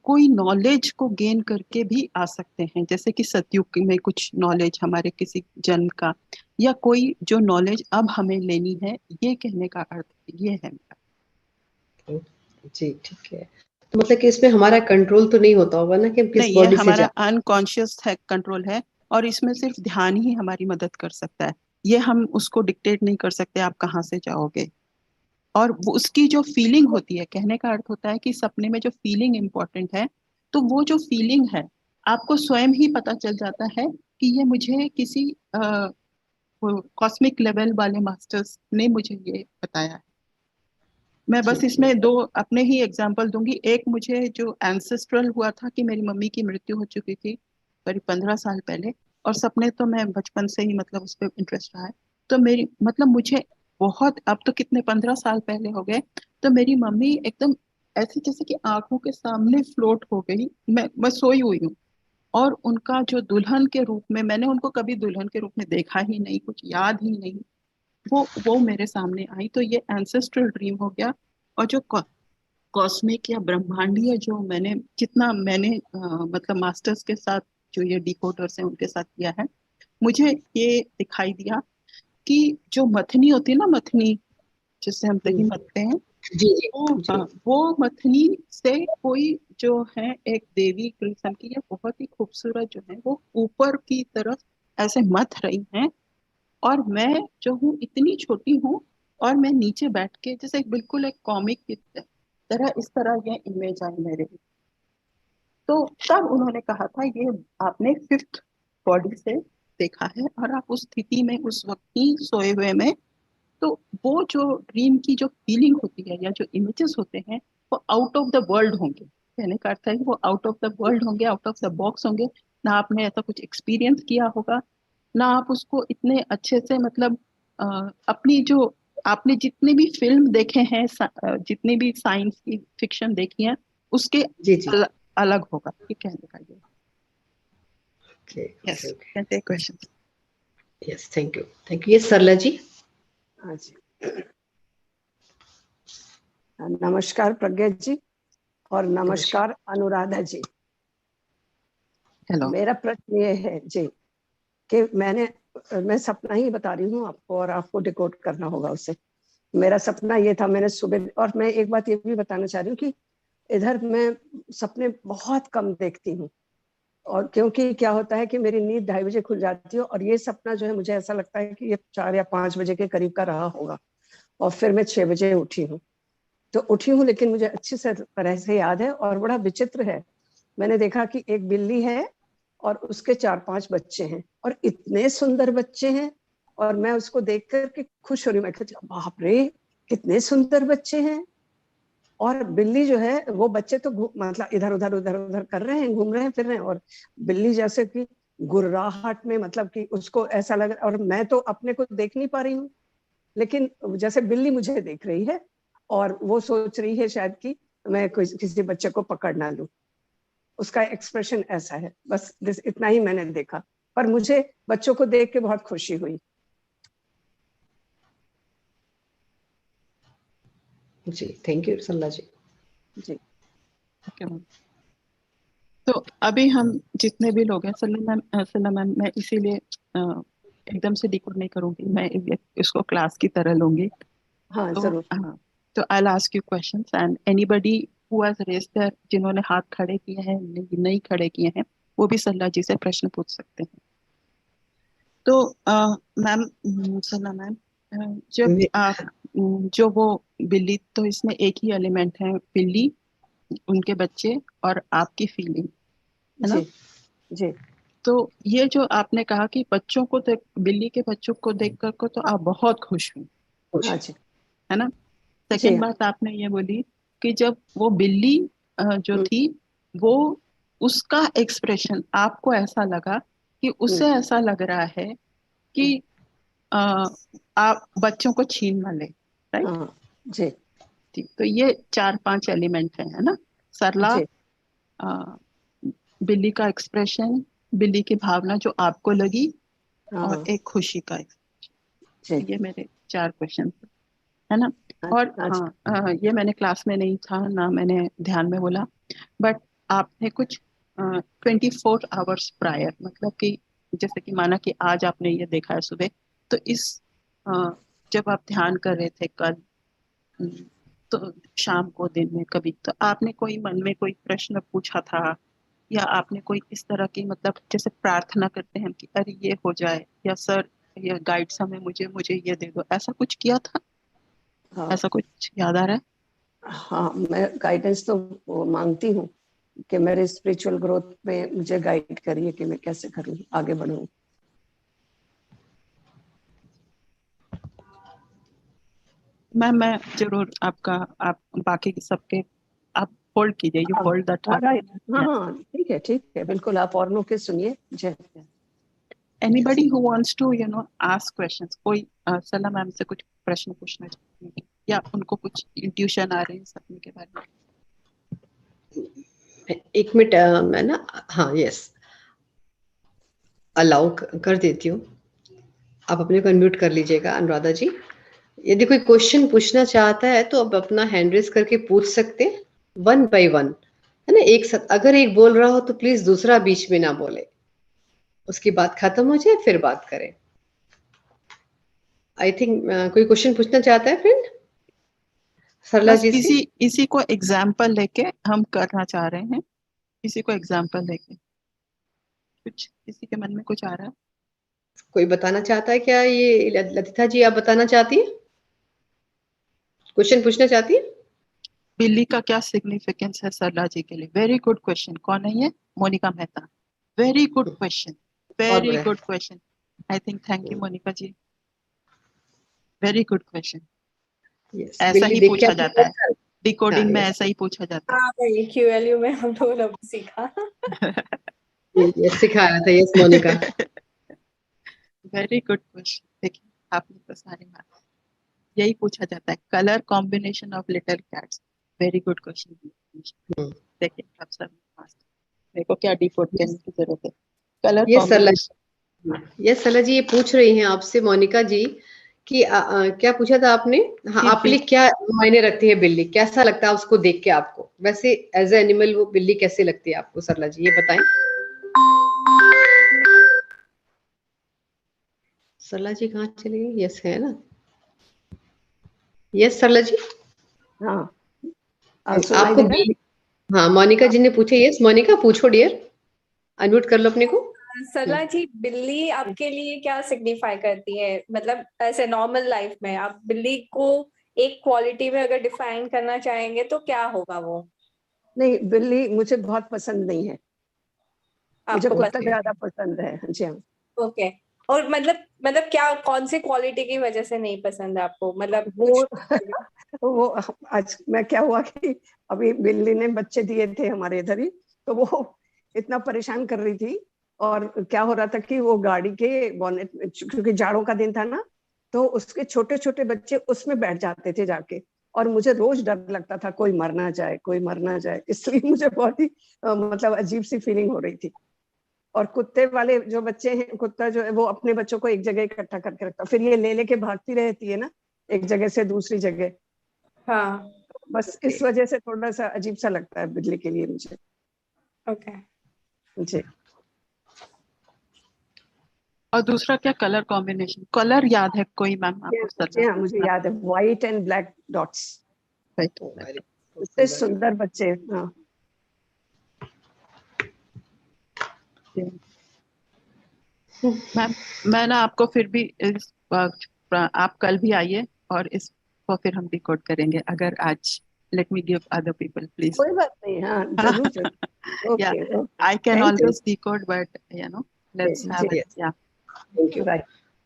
कोई नॉलेज को गेन करके भी आ सकते हैं। जैसे कि सतयुग में कुछ नॉलेज हमारे किसी जन्म का, या कोई जो नॉलेज अब हमें लेनी है, ये कहने का अर्थ ये है मेरा। जी ठीक है। तो मतलब कि इसमें हमारा कंट्रोल तो नहीं होता होगा ना कि हम किस नहीं, ये बॉडी से हमारा जा। अनकॉन्शियस है, कंट्रोल है, और इसमें सिर्फ ध्यान ही हमारी मदद कर सकता है। ये हम उसको डिक्टेट नहीं कर सकते आप कहाँ से जाओगे। और उसकी जो फीलिंग होती है, कहने का अर्थ होता है कि सपने में जो फीलिंग इंपॉर्टेंट है, तो वो जो फीलिंग है आपको स्वयं ही पता चल जाता है कि ये मुझे किसी कॉस्मिक लेवल वाले मास्टर्स ने मुझे ये बताया है। मैं जी बस इसमें दो अपने ही एग्जांपल दूंगी। एक मुझे जो एंसेस्ट्रल हुआ था कि मेरी मम्मी की मृत्यु हो चुकी थी करीब 15 साल पहले, और सपने तो मैं बचपन से ही मतलब उस पर इंटरेस्ट रहा है। तो मेरी मतलब मुझे बहुत, अब तो कितने 15 साल पहले हो गए, तो मेरी मम्मी एकदम ऐसे जैसे कि आंखों के सामने फ्लोट हो गई। मैं सोई हुई हूँ, और उनका जो दुल्हन के रूप में, मैंने उनको कभी दुल्हन के रूप में देखा ही नहीं, कुछ याद ही नहीं, वो मेरे सामने आई। तो ये एंसेस्ट्रल ड्रीम हो गया। और जो कॉस्मिक या ब्रह्मांडीय, जो मैंने जितना मैंने मतलब मास्टर्स के साथ जो ये डिकोडर्स हैं उनके साथ किया है, मुझे ये दिखाई दिया कि जो मथनी होती है ना, मथनी जिससे हम दही मथते हैं, जी जी वो, हाँ, जी। वो मथनी से कोई जो है एक देवी किस्म की है, बहुत ही खूबसूरत जो है, वो ऊपर की तरफ ऐसे मथ रही हैं। और मैं जो हूँ इतनी छोटी हूँ, और मैं नीचे बैठ के जैसे बिल्कुल एक कॉमिक की तरह, इस तरह ये इमेज आई मेरे। तो तब उन्होंने कहा था ये आपने फिफ्थ बॉडी से देखा है, और आप उस स्थिति में उस वक्त ही सोए हुए में, तो वो जो ड्रीम की जो फीलिंग होती है या जो इमेजेस होते हैं, वो आउट ऑफ द वर्ल्ड होंगे। कहने का अर्थ है कि वो आउट ऑफ द वर्ल्ड होंगे, आउट ऑफ द बॉक्स होंगे। ना आपने ऐसा कुछ एक्सपीरियंस किया होगा, ना आप उसको इतने अच्छे से मतलब अपनी जो आपने जितने भी फिल्म देखे हैं, जितने भी साइंस की फिक्शन देखी है, उसके जी जी। अलग होगा, ये कहने का ये। Okay yes, okay okay. Can take question. Yes thank you ये सरला जी। हाँ जी, नमस्कार प्रज्ञा जी, और नमस्कार अनुराधा जी। हेलो। मेरा प्रश्न ये है जी कि मैं सपना ही बता रही हूँ आपको, और आपको डिकोड करना होगा उसे। मेरा सपना ये था, मैंने सुबह, और मैं एक बात ये भी बताना चाह रही हूँ कि इधर मैं सपने बहुत कम देखती हूँ, और क्योंकि क्या होता है कि मेरी नींद 2:30 बजे खुल जाती है, और ये सपना जो है मुझे ऐसा लगता है कि ये 4 या 5 बजे के करीब का रहा होगा, और फिर मैं 6 बजे उठी हूँ। तो उठी हूँ, लेकिन मुझे अच्छी तरह से याद है, और बड़ा विचित्र है। मैंने देखा कि एक बिल्ली है और उसके 4-5 बच्चे हैं, और इतने सुंदर बच्चे हैं, और मैं उसको देख करके खुश हो रही हूँ। मैं कहती हूँ बाप रे, कितने सुंदर बच्चे हैं। और बिल्ली जो है, वो बच्चे तो मतलब इधर उधर कर रहे हैं, घूम रहे हैं, फिर रहे हैं, और बिल्ली जैसे कि गुर्राहट में, मतलब कि उसको ऐसा लग रहा, और मैं तो अपने को देख नहीं पा रही हूँ, लेकिन जैसे बिल्ली मुझे देख रही है, और वो सोच रही है शायद कि मैं किसी बच्चे को पकड़ ना लूं। उसका एक्सप्रेशन ऐसा है। बस इतना ही मैंने देखा, पर मुझे बच्चों को देख के बहुत खुशी हुई। जी थैंक यू सरला जी। जी ओके मैम। तो अभी हम जितने भी लोग हैं, सलीम मैम, मैं इसीलिए एकदम से डिकोड नहीं करूंगी, मैं इसको क्लास की तरह लूंगी। हाँ तो जरूर। हाँ, तो I will ask you questions, and anybody who has raised there, जिन्होंने हाथ खड़े किए हैं, नहीं खड़े किए हैं, वो भी सल्ला जी से प्रश्न पूछ सकते हैं। तो मैम, सल्ला मैम, जब आप जो वो बिल्ली, तो इसमें एक ही एलिमेंट है, बिल्ली, उनके बच्चे और आपकी फीलिंग, है ना? जी जी। तो ये जो आपने कहा कि बच्चों को देख, बिल्ली के बच्चों को देख कर को तो आप बहुत खुश हुई, हाँ जी। है ना? जी सेकेंड हाँ। बात आपने ये बोली कि जब वो बिल्ली जो थी, वो, उसका एक्सप्रेशन आपको ऐसा लगा कि उसे ऐसा लग रहा है कि आप बच्चों को छीन ना ले, राइट? हाँ जी ठीक, तो ये 4-5 एलिमेंट है ना? सरला, जी बिल्ली का एक्सप्रेशन, बिल्ली की भावना जो आपको लगी, और हाँ एक खुशी का जी ये मेरे 4 क्वेश्चन है ना? और आज हाँ, ये मैंने क्लास में नहीं था ना, मैंने ध्यान में बोला, बट आपने कुछ 24 आवर्स प्रायर, मतलब कि जैसे कि माना कि आज आपने ये देखा है सुबह, तो जब आप ध्यान कर रहे थे कल, तो शाम को, दिन में कभी, तो आपने कोई मन में कोई प्रश्न पूछा था, या आपने कोई इस तरह की, मतलब जैसे प्रार्थना करते हैं कि अरे ये हो जाए, या सर ये गाइड्स हमें, मुझे मुझे ये दे दो, ऐसा कुछ किया था? हाँ ऐसा कुछ याद आ रहा है? हाँ मैं गाइडेंस तो वो मांगती हूँ कि मेरे स्पिरिचुअल ग्रोथ में मुझे गाइड करिए कि मैं कैसे करूँ, आगे बढ़ूँ। मैं जरूर आपका, आप बाकी सबके, आप होल्ड कीजिए, यू हाँ होल्ड द हाँ थॉट। right. हाँ हाँ ठीक है बिल्कुल, आप और लोग के सुनिए। जय anybody who wants to ask questions, कोई सलाम मैम से कुछ प्रश्न पूछना चाहते हैं, या उनको कुछ इंट्यूशन आ रहे हैं सपने के बारे में? एक मिनट, मैं ना, हाँ यस, अलाउ कर देती हूँ। आप अपने को अनम्यूट कर लीजिएगा अनुराधा जी। यदि कोई क्वेश्चन पूछना चाहता है तो अब अपना हैंड रेज करके पूछ सकते हैं, 1 by 1, है ना? एक साथ, अगर एक बोल रहा हो तो प्लीज दूसरा बीच में ना बोले, उसकी बात खत्म हो जाए फिर बात करें। आई थिंक कोई क्वेश्चन पूछना चाहता है फ्रेंड सरला बस जी से? इसी को एग्जाम्पल लेके हम करना चाह रहे हैं, इसी को एग्जाम्पल लेके, कुछ किसी के मन में कुछ आ रहा है? कोई बताना चाहता है क्या? ये लतिता जी, आप बताना चाहती है, क्वेश्चन पूछना चाहती है? बिल्ली का क्या सिग्निफिकेंस है सरला जी के लिए? Very good question. कौन है ये? Monika Mehta. Very good question, बहुत वेरी बड़ा good question. I think, thank you Monika ji, very good question. Yes, ऐसा बिल्ली ही देख के पूछा आपको जाता है, कैसा? हाँ डिकोडिंग में यस, ऐसा ही पूछा जाता हाँ वही क्यूएलयू में हम लोगों ने सीखा। है। यस सिखाया था, yes Monika. Very good question. देखिए, आपने तो सारे मार्क्स, यही पूछा जाता है, colour combination of little cats. Very good question. देखिए आप सब मार्क्स, मेरे को क्या डिकोड करने की जरूरत है? कलर ये सरला, कॉम्बिनेशन। ये सरला जी ये पूछ रही हैं आपसे मोनिका जी कि क्या पूछा था आपने? हाँ, कि आपके लिए क्या मायने रखती है बिल्ली, कैसा लगता है उसको देख के आपको, वैसे एज ए एनिमल वो बिल्ली कैसे लगती है आपको सरला जी, ये बताएं। सरला जी कहाँ चली गई? यस है ना, यस सरला जी। हाँ सुनाई आपको दे रहा है? बिल्ली, हाँ मोनिका जी ने पूछे, यस मोनिका पूछो डियर, अनम्यूट कर लो अपने को। सरला जी, बिल्ली आपके लिए क्या सिग्निफाई करती है? मतलब ऐसे नॉर्मल लाइफ में आप बिल्ली को एक क्वालिटी में अगर डिफाइन करना चाहेंगे तो क्या होगा वो? नहीं, बिल्ली मुझे बहुत पसंद नहीं है, मुझे आपको कुत्ता पसंद? ज्यादा पसंद है। जी हाँ। ओके। और मतलब क्या, कौन से क्वालिटी की वजह से नहीं पसंद है आपको? मतलब वो कुछ वो आज मैं क्या हुआ कि अभी बिल्ली ने बच्चे दिए थे हमारे इधर ही, तो वो इतना परेशान कर रही थी। और क्या हो रहा था कि वो गाड़ी के बोनेट, क्योंकि जाड़ों का दिन था ना, तो उसके छोटे छोटे बच्चे उसमें बैठ जाते थे जाके, और मुझे रोज डर लगता था कोई मर ना जाए, कोई मर ना जाए, इसलिए मुझे बहुत ही मतलब अजीब सी फीलिंग हो रही थी। और कुत्ते वाले जो बच्चे हैं, कुत्ता जो है वो अपने बच्चों को एक जगह इकट्ठा करके रखता, फिर ये ले लेके भागती रहती है ना, एक जगह से दूसरी जगह। हाँ। बस इस वजह से थोड़ा सा अजीब सा लगता है बिजली के लिए मुझे। ओके। जी और दूसरा क्या? कलर कॉम्बिनेशन, कलर याद है कोई मैम आपको जी हाँ, मुझे सरला? याद है, white and black dots. Right. इतने सुंदर बच्चे। हाँ मैम, मैं ना आपको फिर भी आप कल भी आइए, और इसको फिर हम डिकोड करेंगे, अगर आज। Let me give other people please. कोई बात नहीं, हाँ जरूर जरूर। Yeah okay okay, I can thank you. Always decode, but let's have it. Yes, yeah thank you, right. Yeah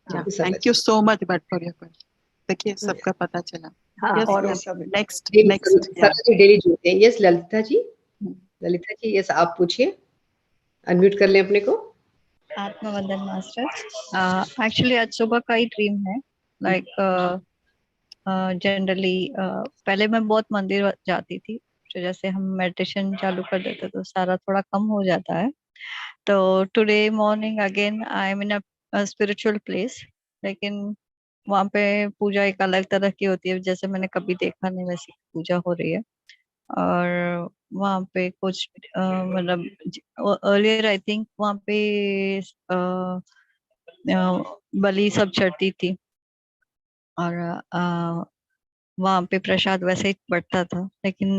हाँ thank you Sarla thank you ji. So much but for your question. देखिए सबका पता चला। हाँ, यस और मैम, उसका भी। Next daily next. या सरला जी डेली जुड़ते हैं। यस ललिता जी, ललिता जी यस आप पूछिए, अनम्यूट कर लें अपने को। आत्मवंदन मास्टर। एक्चुअली आज सुबह का ही ड्रीम है। लाइक जनरली पहले मैं बहुत मंदिर जाती थी, तो जैसे हम मेडिटेशन चालू कर देते तो सारा थोड़ा कम हो जाता है। तो today morning again I am in a spiritual place, लेकिन वहाँ पे पूजा एक अलग तरह की होती है, जैसे मैंने कभी देखा नहीं वैसी पूजा हो रही है। और वहाँ पे कुछ मतलब अर्लियर आई थिंक वहाँ पे बलि सब चढ़ती थी, और वहाँ पे प्रसाद वैसे ही बढ़ता था, लेकिन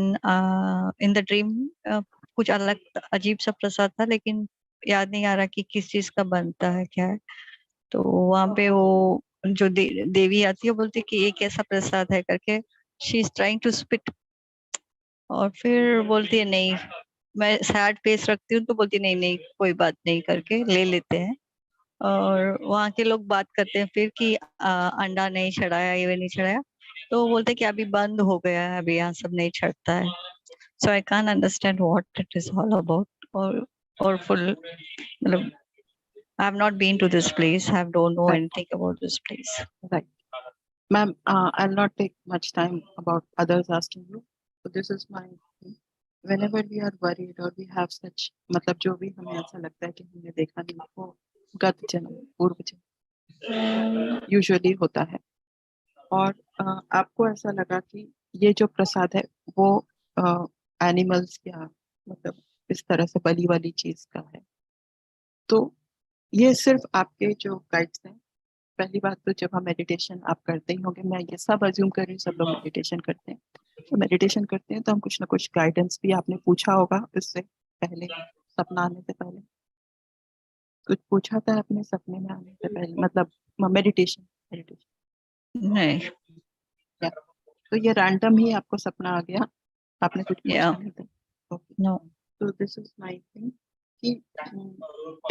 इन द ड्रीम कुछ अलग अजीब सा प्रसाद था, लेकिन याद नहीं आ रहा कि किस चीज का बनता है, क्या है। तो वहाँ पे वो जो देवी आती है बोलती है कि ये कैसा प्रसाद है करके, she is trying to spit, और फिर बोलती है नहीं, मैं सैड फेस रखती हूँ तो बोलती है नहीं नहीं कोई बात नहीं करके ले लेते हैं। और वहाँ के लोग बात करते हैं फिर कि अंडा नहीं चढ़ाया, ये नहीं चढ़ाया, तो वो बोलते हैं कि अभी बंद हो गया है, अभी यहाँ सब नहीं चढ़ता है। So I can't understand what it is all about, और फुल मतलब I have not been to this place. I don't know Right. anything about this place. Right. Ma'am, I'll not take much time about others asking you. So this is my thing. Whenever we are worried or we have such, मतलब जो भी हमें ऐसा लगता है कि हमने देखा नहीं, वो गत जन्म, पूर्व जन्म यूजुअली होता है। और आपको ऐसा लगा कि ये जो प्रसाद है वो एनिमल्स या मतलब इस तरह से बलि वाली चीज का है, तो ये सिर्फ आपके जो गाइड्स हैं। पहली बात तो जब हम मेडिटेशन आप करते ही होंगे, मैं ये सब अज्यूम कर रही हूँ सब लोग मेडिटेशन करते हैं, तो मेडिटेशन करते हैं तो हम कुछ ना कुछ गाइडेंस भी आपने पूछा होगा इससे पहले, सपना आने से पहले कुछ पूछा था आपने सपने में आने से पहले, मतलब मेडिटेशन नहीं, या तो ये रैंडम ही आपको सपना आ गया, आपने कुछ पूछा Yeah. नहीं था? Okay, no. तो दिस इज माय थिंग कि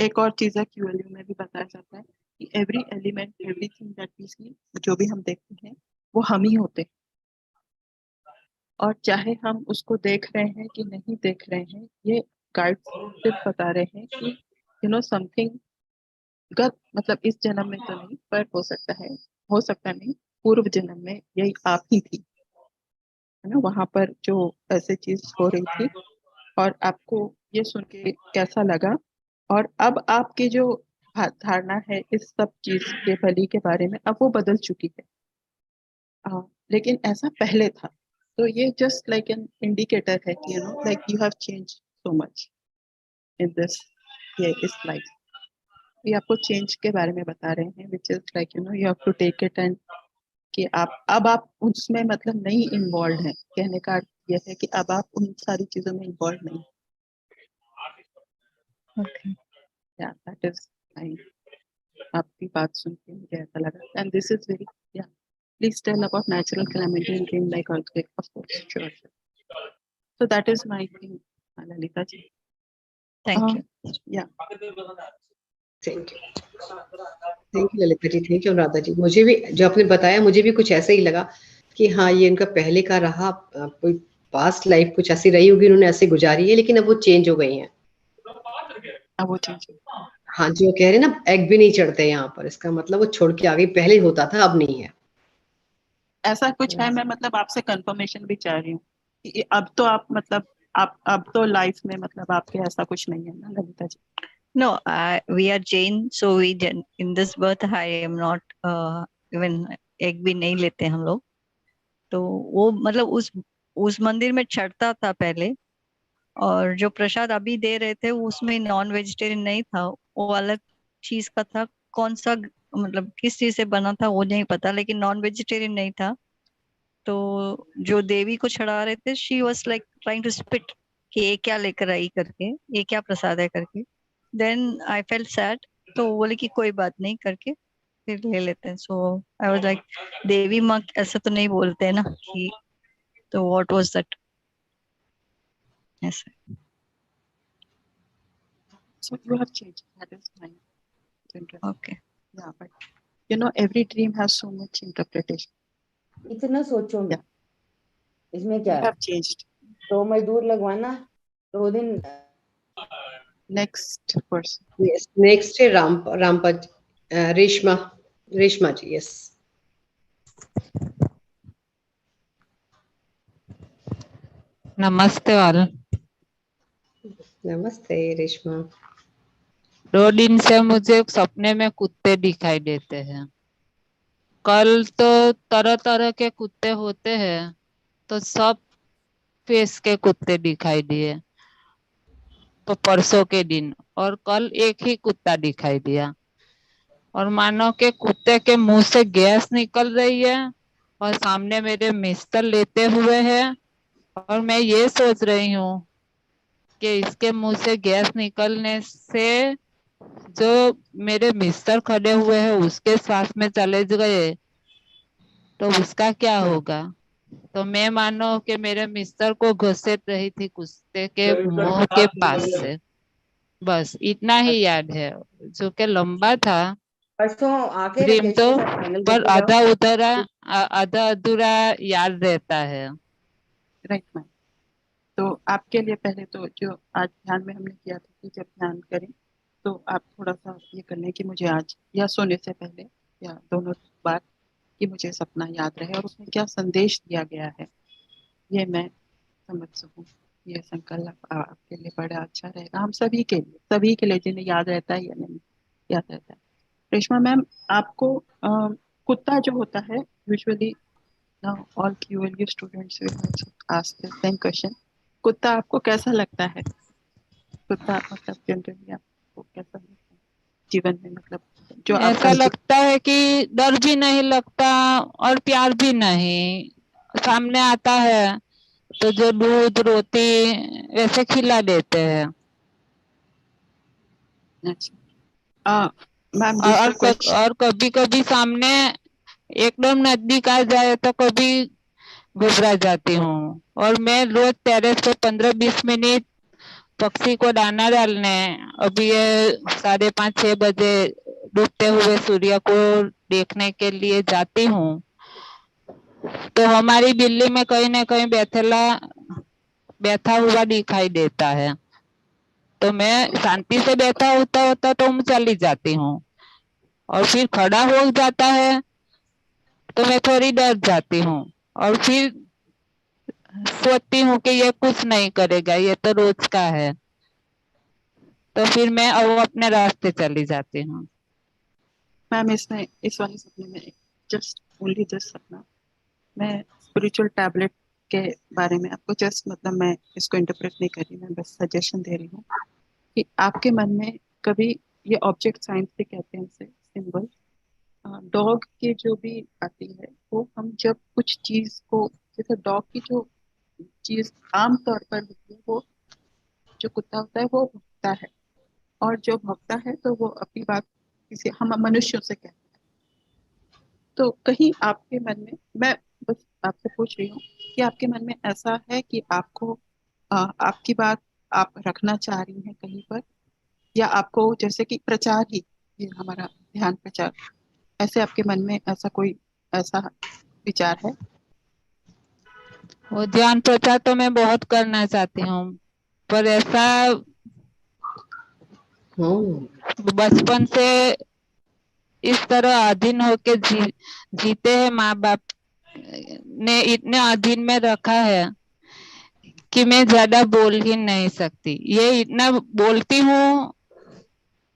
एक और चीज है क्यूएलयू में भी बताया जाता है कि every element everything that we see, जो भी हम देखते हैं वो हम ही होते हैं, और चाहे हम उसको देख रहे हैं कि नहीं देख रहे हैं, ये गाइड्स सिर्फ बता रहे हैं कि यू नो समथिंग गत, मतलब इस जन्म में तो नहीं, पर हो सकता नहीं पूर्व जन्म में यही आप ही थी, है ना, वहां पर जो ऐसे चीज हो रही थी, और आपको ये सुन के कैसा लगा, और अब आपकी जो धारणा है इस सब चीज के बलि के बारे में अब वो बदल चुकी है। लेकिन ऐसा पहले था, तो ये जस्ट लाइक एन इंडिकेटर है कि you know like you have change so much in this, ये इस लाइफ, ये आपको चेंज के बारे में बता रहे हैं, which is like you know you have to take it, and कि आप उसमें मतलब नहीं इन्वॉल्व हैं, कहने का अर्थ ये है कि अब आप उन सारी चीजों में इन्वॉल्व नहीं। Okay. या दैट इज फाइन। आपकी बात सुन के मुझे ऐसा लगा, एंड दिस इज वेरी, या please tell about natural calamity in dream like earthquake, of course, sure. So that is my thing, Lalita ji. Thank you. या thank you Lalita ji, thank you Anuradha ji. मुझे भी जो आपने बताया मुझे भी कुछ ऐसा ही लगा कि हाँ ये इनका पहले का रहा, कोई पास्ट लाइफ कुछ ऐसी रही होगी, उन्होंने ऐसे गुजारी है, लेकिन अब वो चेंज हो गई हैं। अब वो चेंज, हाँ, जो कह रहे हैं ना एग भी नहीं चढ़ते यहाँ पर, इसका मतलब वो छोड़ के आ गई, पहले होता था अब नहीं है। ऐसा कुछ है, मैं मतलब आपसे कंफर्मेशन भी चाह रही हूँ कि अब तो आप मतलब आप अब तो लाइफ में मतलब आपके ऐसा कुछ नहीं है ना Lalita ji? No, we are Jain, so in this birth I am not even egg भी नहीं लेते हम लोग। तो वो मतलब उस मंदिर में चढ़ता था पहले, और जो प्रसाद अभी दे रहे थे उसमें नॉन वेजिटेरियन नहीं था, वो अलग चीज का था। कौन सा मतलब किस चीज से बना था वो नहीं पता, लेकिन नॉन वेजिटेरियन नहीं था। तो जो देवी को चढ़ा रहे थे, she was like trying to spit कि ये क्या लेकर आई करके, ये क्या प्रसाद है करके। देन आई फेल्ट सैड, तो वो बोले कि कोई बात नहीं करके फिर ले लेते हैं। सो आई वाज लाइक देवी माँ ऐसा तो नहीं बोलते हैं ना कि, तो व्हाट वाज दैट ऐसा। So you have changed, that is fine. Okay, Yeah, but you know every dream has so much interpretation. इतना सोचो Yeah. इसमें क्या You है? have changed. तो मजदूर लगवाना 2 दिन नेक्स्ट पर्सन। Yes, next है रामपा रेशमा जी। यस, नमस्ते ऑल। नमस्ते रेशमा। 2 दिन से मुझे सपने में कुत्ते दिखाई देते हैं। कल तो तरह तरह के कुत्ते होते हैं, तो सब फेस के कुत्ते दिखाई दिए। तो परसों के दिन और कल एक ही कुत्ता दिखाई दिया, और मानो के कुत्ते के मुंह से गैस निकल रही है और सामने मेरे मिस्टर लेते हुए हैं, और मैं ये सोच रही हूँ कि इसके मुंह से गैस निकलने से जो मेरे मिस्टर खड़े हुए हैं उसके सांस में चले गए तो उसका क्या होगा। तो मैं मानो कि मेरे मिस्टर को घसीट रही थी कुत्ते के मुंह के पास से। बस इतना ही याद है, जो कि लंबा था परसों आके ड्रीम राकेश तो, के साथ फाइनल पर देके जाओ। आधा अधूरा याद रहता है। Right ma'am. तो आपके लिए पहले तो जो आज ध्यान में हमने किया था कि जब ध्यान करें तो आप थोड़ा सा ये कर लें कि मुझे आज या सोने से पहले या दोनों बार कि मुझे सपना याद रहे और उसमें क्या संदेश दिया गया है ये मैं समझ सकूं। ये संकल्प आपके लिए बड़ा अच्छा रहेगा, हम सभी के लिए जिन्हें याद रहता है या नहीं याद रहता है। रेशमा मैम, आपको कुत्ता जो होता है usually now all QLU students will also ask the same question, कुत्ता आपको कैसा लगता है? कुत्ता मतलब जनरली आपको कैसा लगता है जीवन में, मतलब जो आप ऐसा लगता है कि डर भी नहीं लगता और प्यार भी नहीं। सामने आता है तो जो दूध रोटी वैसे खिला देते हैं। मैम दूसरा क्वेश्चन। और कभी कभी सामने एकदम नजदीक आ जाए तो कभी घबरा जाती हूँ। और मैं रोज टेरेस पे 15-20 मिनट पक्षी को दाना डालने, अभी ये 5:30-6 बजे डूबते हुए सूर्य को देखने के लिए जाती हूँ। तो हमारी बिल्ली में कहीं ना कहीं बैठा हुआ दिखाई देता है, तो मैं शांति से बैठा होता तो मैं चली जाती हूँ, और फिर खड़ा हो जाता है तो मैं थोड़ी डर जाती हूँ, और फिर सोचती हूँ कि ये कुछ नहीं करेगा, ये तो रोज का है, तो फिर मैं अब अपने रास्ते चली जाती हूँ। मैम इसमें इस वाले सपने में जस्ट ओनली जस्ट सपना, मैं स्पिरिचुअल टैबलेट के बारे में आपको जस्ट मतलब मैं इसको इंटरप्रेट नहीं कर रही, मैं बस सजेशन दे रही हूँ कि आपके मन में कभी ये ऑब्जेक्ट साइंस से कहते हैं इसे सिंबल डॉग की जो भी आती है वो हम जब कुछ चीज को, जैसे डॉग की जो चीज आम तौर पर होती है वो जो कुत्ता होता है वो भौंकता है, और जो भौंकता है तो वो अपनी बात किसी हम मनुष्यों से कहते हैं। तो कहीं आपके मन में, मैं बस आपसे पूछ रही हूँ कि आपके मन में ऐसा है कि आपको आपकी बात आप रखना चाह रही हैं कहीं पर, या आपको जैसे कि प्रचार ही ये हमारा ध्यान प्रचार, ऐसे आपके मन में ऐसा कोई ऐसा विचार है? वो ध्यान प्रचार तो मैं बहुत करना चाहती हूँ, पर ऐसा बचपन से इस तरह अधीन होके जीते हैं, माँ बाप ने इतने अधीन में रखा है कि मैं ज्यादा बोल ही नहीं सकती। ये इतना बोलती हूँ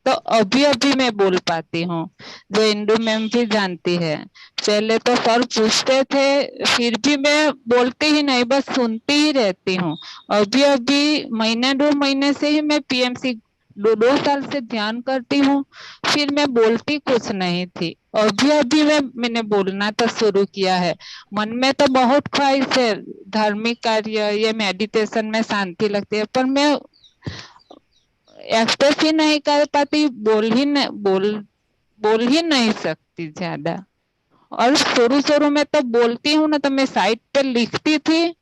तो अभी अभी मैं बोल पाती हूँ, जो इंदु मैम भी जानती है। पहले तो सर पूछते थे फिर भी मैं बोलती ही नहीं, बस सुनती ही रहती हूँ। अभी अभी 1-2 महीने से ही मैं PMC 2 साल से ध्यान करती हूँ, फिर मैं बोलती कुछ नहीं थी। अभी अभी मैंने बोलना तो शुरू किया है। मन में तो बहुत ख्वाहिश है, धार्मिक कार्य ये मेडिटेशन में शांति लगती है, पर मैं एक्सप्रेस ही नहीं कर पाती, बोल ही नहीं सकती ज्यादा। और शुरू में तो बोलती हूँ ना तो मैं साइड पे लिखती थी,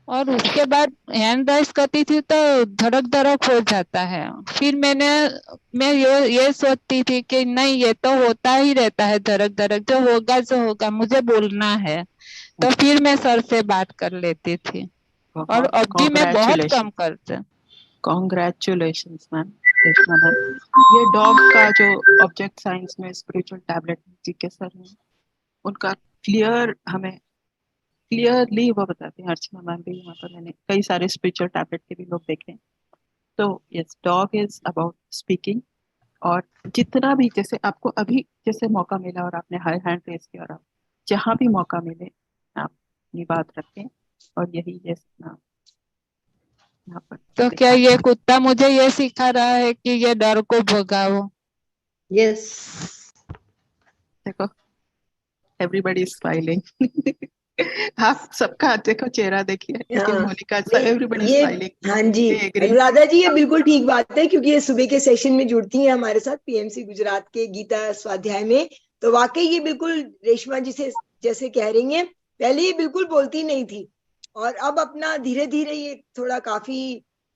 और उसके बाद हैंड राइज करती थी तो धड़क हो जाता है। फिर मैं ये सोचती थी कि नहीं, ये तो होता ही रहता है, धड़क जो होगा मुझे बोलना है। तो फिर मैं सर से बात कर लेती थी, और अब भी मैं बहुत कम करती। Congratulations ma'am, Reshma ma'am. ये डॉग का जो ऑब्जेक्ट साइंस में स्पिरिचुअल टैबलेट जी के सर हैं, उनका हमें क्लियरली वो बताते हैं। अर्चना मैम भी यहाँ पर, मैंने कई सारे स्पिरिचुअल टैबलेट के भी लोग देखे हैं। तो yes, dog is about speaking. और जितना भी, जैसे आपको अभी जैसे मौका मिला और आपने हाई हैंड रेस किया, और आप जहाँ भी मौका मिले आप अपनी बात रखें। और यही यस यहाँ पर तो क्या ये कुत्ता मुझे ये सिखा रहा है कि ये डर को भगाओ? यस, देखो एवरीबॉडी इज स्माइलिंग। आप सबका देखो चेहरा देखिए, कि हाँ, मोनिका, नहीं एवरीबॉडी ये, स्माइलिंग। हाँ जी अनुराधा जी, ये बिल्कुल ठीक बात है, क्योंकि ये सुबह के सेशन में जुड़ती हैं हमारे साथ पीएमसी गुजरात के गीता स्वाध्याय में। तो वाकई ये बिल्कुल रेशमा जी से जैसे कह रही हैं, पहले ये बिल्कुल बोलती नहीं थी, और अब अपना धीरे धीरे ये थोड़ा काफी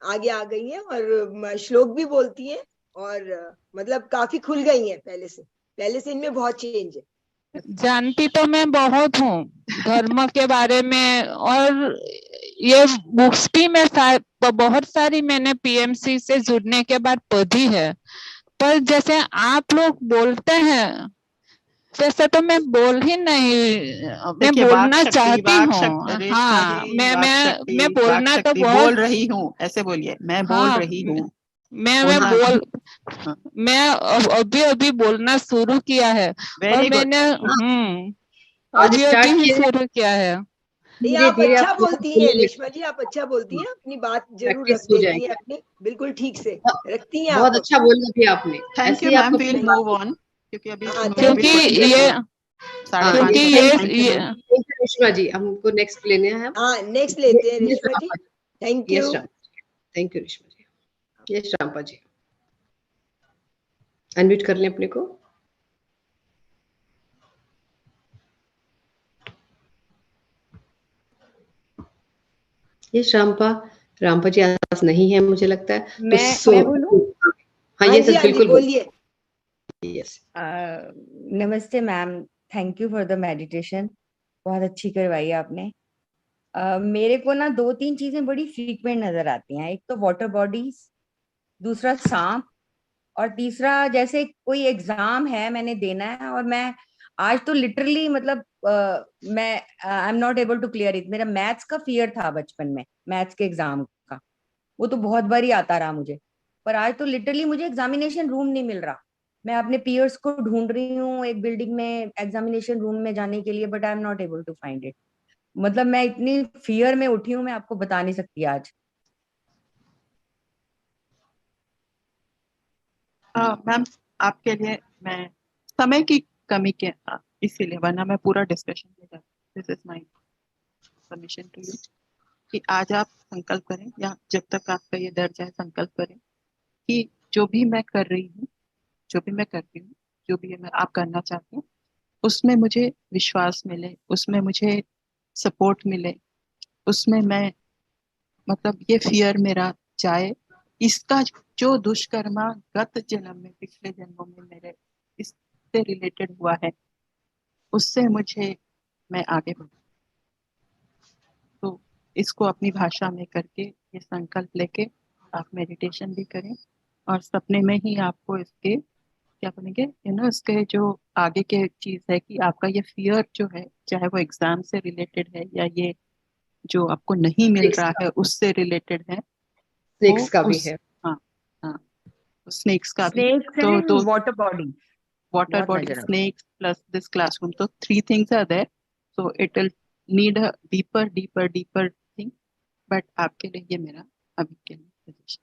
आगे आ गई है, और श्लोक भी बोलती हैं, और मतलब काफी खुल गई हैं पहले से इनमें बहुत चेंज है। जानती तो मैं बहुत हूँ धर्म के बारे में, और ये बुक्स भी मैं बहुत सारी मैंने पीएमसी से जुड़ने के बाद पढ़ी है, पर जैसे आप लोग बोलते हैं वैसे तो मैं बोल ही नहीं, मैं बोलना चाहती हूँ। हाँ, मैं बोलना तो बोल बहुत, रही हूँ, ऐसे बोलिए, मैं बोल हाँ, रही हूँ। मैं अभी अभी बोलना शुरू किया है, और वेरी गुड। मैंने आज अभी स्टार्ट अभी ही किए, शुरू किया है। नहीं, धीरे आप धीरे अच्छा आप बोलती हैं रेशमा जी, आप अच्छा बोलती हैं, अपनी बात जरूर रख प्रैक्टिस हो देती हैं जाएगी। अपनी, बिल्कुल ठीक से रखती हैं बहुत आप। अच्छा बोला भी आपने। थैंक ऐसे यू ही मैम, आपको विल अपनी मूव बात- ऑन, क्योंकि अभी हाँ, अभी थैंक क्योंकि यू। ये 5:30 क्योंकि बजे। ये thank you ma'am. Reshma ji, हमको नेक्स्ट लेने हैं हम। हाँ, नेक्स्ट लेते हैं Reshma ji, thank yes you. Ram, thank you Reshma ji. Yes Rampa ji, unmute कर लें अपने को। यस रामपा, रामपा जी आस नहीं है मुझे लगता है, तो मैं बोलूं? हाँ हाँ ये जी, सर हाँ जी, बिल्कुल बोलिए। यस। नमस्ते ma'am, thank you for the meditation, बहुत अच्छी करवाई आपने। मेरे को ना 2-3 चीजें बड़ी फ्रीक्वेंट नजर आती हैं। एक तो वाटर बॉडीज, दूसरा सांप, और तीसरा जैसे कोई एग्जाम है मैंने देना है, और मैं आज तो लिटरली मतलब मैं I am not able to clear it. मेरा मैथ्स का फियर था बचपन में, मैथ्स के एग्जाम का, वो तो बहुत बार ही आता रहा मुझे, पर आज तो लिटरली मुझे एग्जामिनेशन रूम नहीं मिल रहा। मैं अपने पीयर्स को ढूंढ रही हूँ एक बिल्डिंग में एग्जामिनेशन रूम में जाने के लिए, but I am not able to find it. मतलब मैं इतनी फियर में उठी हूँ, मैं आपको बता नहीं सकती आज। मैम आपके लिए मैं समय की कमी के इसीलिए, वरना मैं पूरा डिस्कशन ले जाती। This is my permission to you कि आज आप संकल्प करें, या जब तक आपका ये डर जाए संकल्प करें कि जो भी मैं कर रही हूँ, जो भी मैं करती हूँ, जो भी मैं आप करना चाहती हूँ, उसमें मुझे विश्वास मिले, उसमें मुझे सपोर्ट मिले, उसमें मैं मतलब ये फियर मेरा जाए। इसका जो दुष्कर्मा गत जन्म में, पिछले जन्मों में मेरे इससे रिलेटेड हुआ है, उससे मुझे मैं आगे बढ़ूं। तो इसको अपनी भाषा में करके ये संकल्प लेके आप मेडिटेशन भी करें, और सपने में ही आपको इसके क्या बनेंगे, इसके जो आगे के चीज है कि आपका ये फियर जो है, चाहे वो एग्जाम से रिलेटेड है या ये जो आपको नहीं मिल रहा है उससे रिलेटेड है, वो स्नेक्स का भी उस है। हाँ हाँ, स्नेक्स का भी। स्नेक्स तो एंड वाटर बॉडी वाटर बहुत बॉडी, नजर आता स्नेक्स प्लस दिस क्लासरूम, तो 3 things are there, so it will need a deeper thing, but आपके लिए ये मेरा अभी के लिए सजेशन।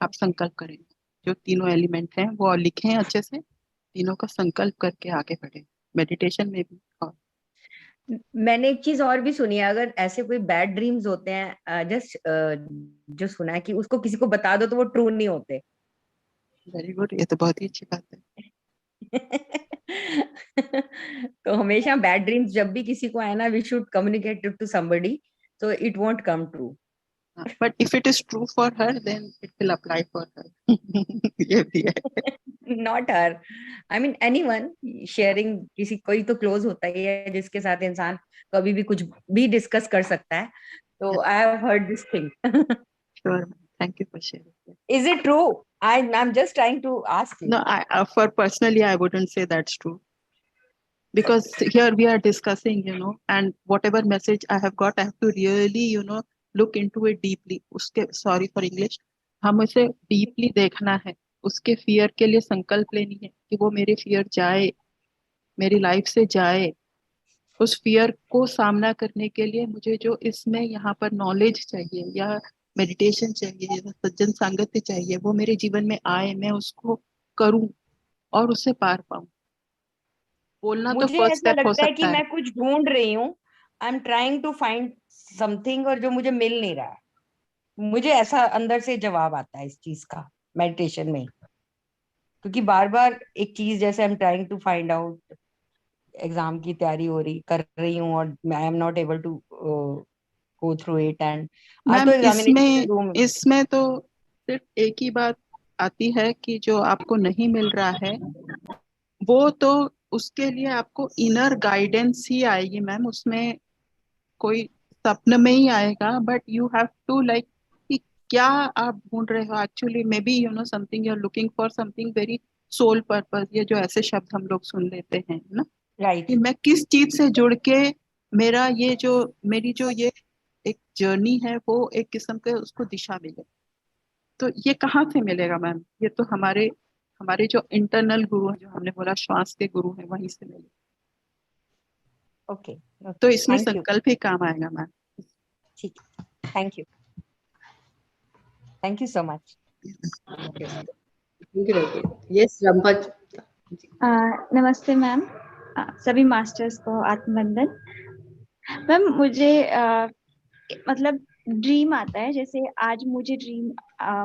आप संकल्प करें, जो तीनों एलिमेंट हैं वो लिखें अच्छे से, तीनों का संकल्प करके आगे बढ़े मेडिटेशन में भी। और मैंने एक चीज और भी सुनी है, अगर ऐसे कोई बैड ड्रीम्स होते हैं, जस्ट जो सुना है कि उसको किसी को बता दो तो वो ट्रू नहीं होते। वेरी गुड, ये तो बहुत ही अच्छी बात है। तो हमेशा बैड ड्रीम्स जब भी किसी को आए ना, we should communicate it to somebody so it won't come true. But if it is true for her then it will apply for her. ये भी है। Not her, I mean anyone sharing, किसी कोई तो क्लोज होता ही है जिसके साथ इंसान कभी भी कुछ भी डिस्कस कर सकता है। तो I have heard this thing. Sure, Thank you for sharing. Is it true? I'm just trying to ask you. No, for personally, I wouldn't say that's true. Because here we are discussing, and whatever message I have got, I have to really, look into it deeply. Sorry for English. हम उसे deeply देखना है. उसके fear के लिए संकल्प लेनी है कि वो मेरे fear जाए, मेरी लाइफ से जाए. उस fear को सामना करने के लिए मुझे जो इसमें यहाँ पर knowledge चाहिए या मेडिटेशन चाहिए या सज्जन संगत चाहिए, वो मेरे जीवन में आए, मैं उसको करूं और उसे पार पाऊं. बोलना तो मुझे फर्स्ट ऐसा स्टेप हो लगता है कि सकता है. मैं कुछ ढूंढ रही हूँ. I am trying to find something और जो मुझे मिल नहीं रहा है. मुझे ऐसा अंदर से जवाब आता है इस चीज का मेडिटेशन में, क्योंकि बार बार एक चीज जैसे I am trying to find out, exam की तैयारी कर रही हूँ और I am not able to go through it. And आज मैम तो एग्जामिनेशन रूम इसमें तो सिर्फ एक ही बात आती है कि जो आपको नहीं मिल रहा है वो तो उसके लिए आपको इनर गाइडेंस ही आएगी मैम. उसमें कोई सपने में ही आएगा, but you have to like कि क्या आप ढूंढ रहे हो actually. Maybe something you are looking for something very sole purpose. ये जो ऐसे शब्द हम लोग सुन लेते हैं ना, राइट. कि मैं किस चीज से जुड़ के मेरी जो ये एक जर्नी है वो एक किस्म के उसको दिशा मिले. तो ये कहाँ से मिलेगा मैम? ये तो हमारे जो इंटरनल गुरु है, जो हमने बोला श्वास के गुरु है, वहीं से मिले. ओके. तो इसमें थैंक यू. संकल्प ही काम आएगा मैम. ठीक है. Thank you so much. Yes Rampat. नमस्ते मैम. सभी मास्टर्स को आत्मवंदन. मैम मुझे मतलब ड्रीम आता है. जैसे आज मुझे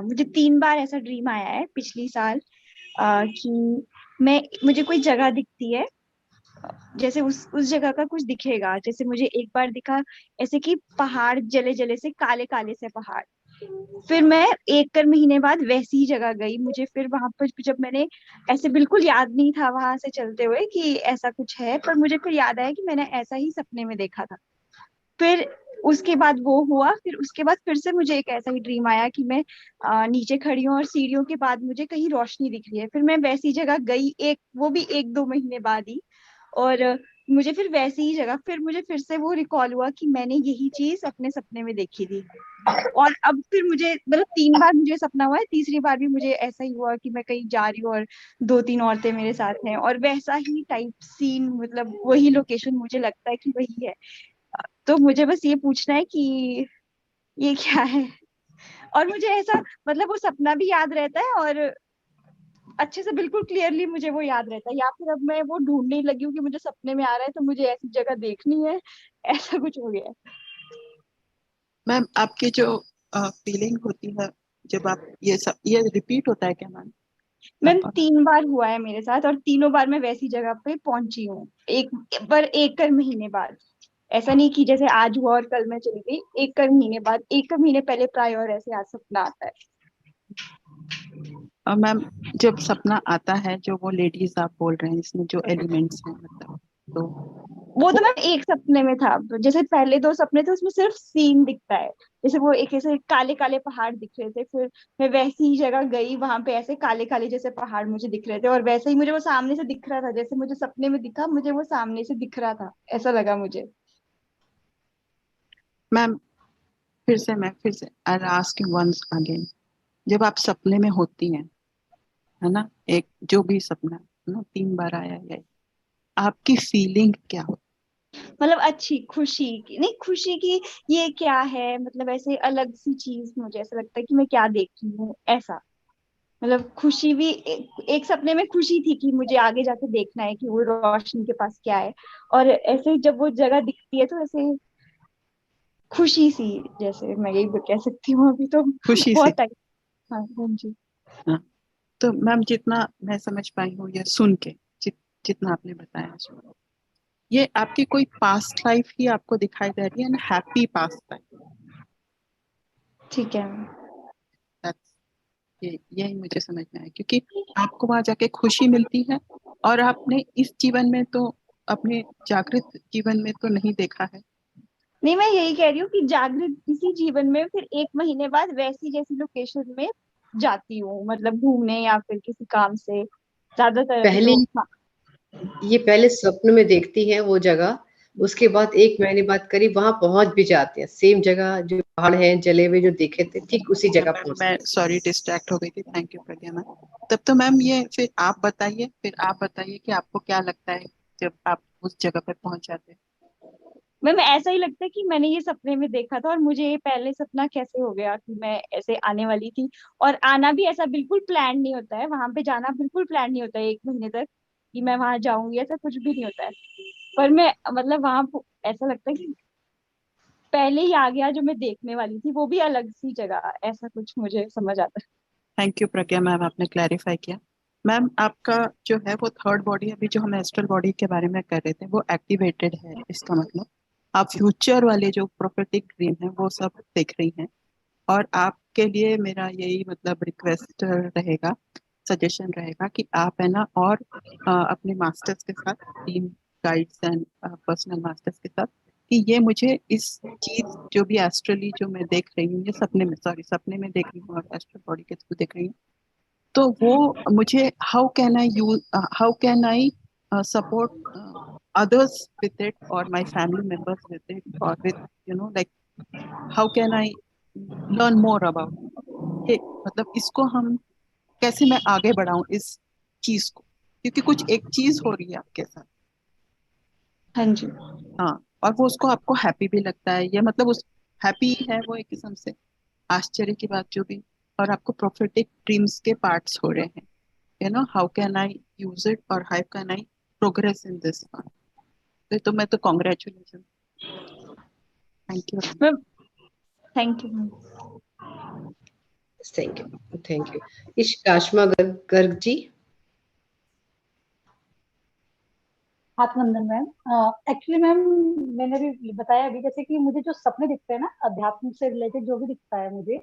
मुझे 3 बार ऐसा ड्रीम आया है पिछली साल कि मुझे कोई जगह दिखती है, जैसे उस जगह का कुछ दिखेगा. जैसे मुझे एक बार दिखा ऐसे कि पहाड़ जले जले से काले काले से पहाड़. फिर मैं 1 महीने बाद वैसी ही जगह गई. मुझे फिर वहां पर जब मैंने ऐसे बिल्कुल याद नहीं था वहां से चलते हुए कि ऐसा कुछ है, पर मुझे फिर याद आया कि मैंने ऐसा ही सपने में देखा था. फिर उसके बाद वो हुआ. फिर उसके बाद फिर से मुझे एक ऐसा ही ड्रीम आया कि मैं नीचे खड़ी हूँ और सीढ़ियों के बाद मुझे कहीं रोशनी दिख रही है. फिर मैं वैसी जगह गई, वो भी 1-2 महीने बाद ही. और मुझे फिर वैसी ही जगह फिर मुझे फिर से वो रिकॉल हुआ कि मैंने यही चीज अपने सपने में देखी थी. और अब फिर मुझे मतलब 3 बार मुझे सपना हुआ है. तीसरी बार भी मुझे ऐसा ही हुआ कि मैं कहीं जा रही हूँ और 2-3 औरतें मेरे साथ हैं और वैसा ही टाइप सीन, मतलब वही लोकेशन मुझे लगता है कि वही है. तो मुझे बस ये पूछना है कि ये क्या है. और मुझे ऐसा मतलब वो सपना भी याद रहता है और अच्छे से बिल्कुल क्लियरली मुझे वो याद रहता है, या फिर अब मैं वो ढूंढने लगी हूँ कि मुझे सपने में आ रहा है तो मुझे ऐसी जगह देखनी है. ऐसा कुछ हो गया है. मैम आपकी जो फीलिंग होती है जब आप ये रिपीट होता है क्या मैम? मैम 3 बार हुआ है मेरे साथ और तीनों बार मैं वैसी जगह पे पहुंची हूँ. एक बार 1 महीने बाद. ऐसा नहीं कि जैसे आज हुआ और कल मैं चली गई. 1 महीने बाद, 1 महीने पहले प्रायर ऐसे आज सपना आता है. मैम जब सपना आता है, जो वो लेडीज आप बोल रहे हैं, इसमें जो एलिमेंट्स हैं मतलब, तो वो तो मैम एक सपने में था. जैसे पहले 2 सपने थे उसमें सिर्फ सीन दिखता है. जैसे वो एक ऐसे काले काले पहाड़ दिख रहे थे. फिर मैं वैसी ही जगह गई, वहां पे ऐसे काले काले जैसे पहाड़ मुझे दिख रहे थे और वैसे ही मुझे वो सामने से दिख रहा था. जैसे मुझे सपने में दिखा, मुझे वो सामने से दिख रहा था, ऐसा लगा मुझे. मैम फिर से I ask you once again, जब आप सपने में होती हैं, है ना, एक जो भी सपना है ना 3 बार आया है, आपकी फीलिंग क्या हो? मतलब अच्छी खुशी की, नहीं खुशी की ये क्या है, मतलब ऐसे अलग सी चीज. मुझे ऐसा लगता है कि मैं क्या देख रही हूँ ऐसा. मतलब खुशी भी एक सपने में खुशी थी कि मुझे आगे जाके देखना है कि वो रोशनी के पास क्या है. और ऐसे जब वो जगह दिखती है तो ऐसे खुशी सी, जैसे मैं यही कह सकती हूँ अभी तो. खुशी से. बहुत टाइम. हाँ जी. हाँ. तो मैम जितना मैं समझ पाई हूँ या सुन के जितना आपने बताया, ये आपकी कोई पास्ट लाइफ ही आपको दिखाई दे रही है ना, हैप्पी पास्ट लाइफ. ठीक है. यही मुझे समझ में आया, क्योंकि आपको वहां जाके खुशी मिलती है और आपने इस जीवन में तो, अपने जागृत जीवन में तो नहीं देखा है, नहीं, मैं यही कह रही हूँ कि जागृत इसी जीवन में फिर 1 महीने बाद वैसी जैसी लोकेशन में जाती हूँ, मतलब घूमने या फिर किसी काम से, ज्यादातर अभी पहले तो हाँ। ये पहले स्वप्न में देखती हैं वो जगह, उसके बाद 1 महीने बाद करीब वहां पहुंच भी जाते हैं, सेम जगह जो पहाड़ हैं जले हुए जो देखे थे ठीक उसी जगह पहुंचते मैं हैं। सॉरी डिस्ट्रैक्ट हो गई थी। Thank you Pragya ma'am. तब तो मैम ये फिर आप बताइए कि आपको क्या लगता है जब आप उस जगह पर पहुंच जाते हैं। मैम ऐसा ही लगता है कि मैंने ये सपने में देखा था और मुझे ये पहले सपना कैसे हो गया कि मैं ऐसे आने वाली थी। और आना भी ऐसा बिल्कुल प्लान नहीं होता है, वहां पे जाना बिल्कुल प्लान नहीं होता है 1 महीने तक कि मैं वहां जाऊंगी, ऐसा कुछ भी नहीं होता है। पर मैं मतलब ऐसा लगता है कि पहले ही आ गया, जो मैं देखने वाली थी वो भी अलग सी जगह, ऐसा कुछ मुझे समझ आता है। थैंक यू प्रज्ञा मैम, आपने क्लैरिफाई किया। मैम आपका जो है वो थर्ड बॉडी, अभी जो हम एस्ट्रल बॉडी के बारे में कर रहे थे वो एक्टिवेटेड है, इसका मतलब आप फ्यूचर वाले जो प्रोफेटिक ड्रीम है वो सब देख रही हैं। और आपके लिए मेरा यही मतलब रिक्वेस्ट रहेगा, सजेशन रहेगा कि आप है ना और अपने मास्टर्स के साथ, team guides and personal masters के साथ, कि ये मुझे इस चीज जो भी एस्ट्रली जो मैं देख रही हूँ, ये सपने में देख रही हूँ और एस्ट्रल बॉडी के थ्रू देख रही हूँ, तो वो मुझे how can I support others with it or my family members with it or with like how can I learn more about ये, मतलब इसको हम कैसे मैं आगे बढ़ाऊं इस चीज को, क्योंकि कुछ एक चीज हो रही है आपके साथ। हाँ जी। हाँ, और वो उसको आपको हैप्पी भी लगता है, ये मतलब उस हैप्पी है वो एक किस्म से, आश्चर्य की बात जो भी। और आपको प्रोफेटिक ड्रीम्स के पार्ट्स हो रहे हैं, how can I use it और how can I progress in this part. तो मैं तो congratulation, thank you. Ma'am thank you ma'am. Thank you. Kashma Garg ji. Atmanandan ma'am, actually ma'am मैंने भी बताया अभी, जैसे कि मुझे जो सपने दिखते हैं ना अध्यात्म से रिलेटेड, जो भी दिखता है मुझे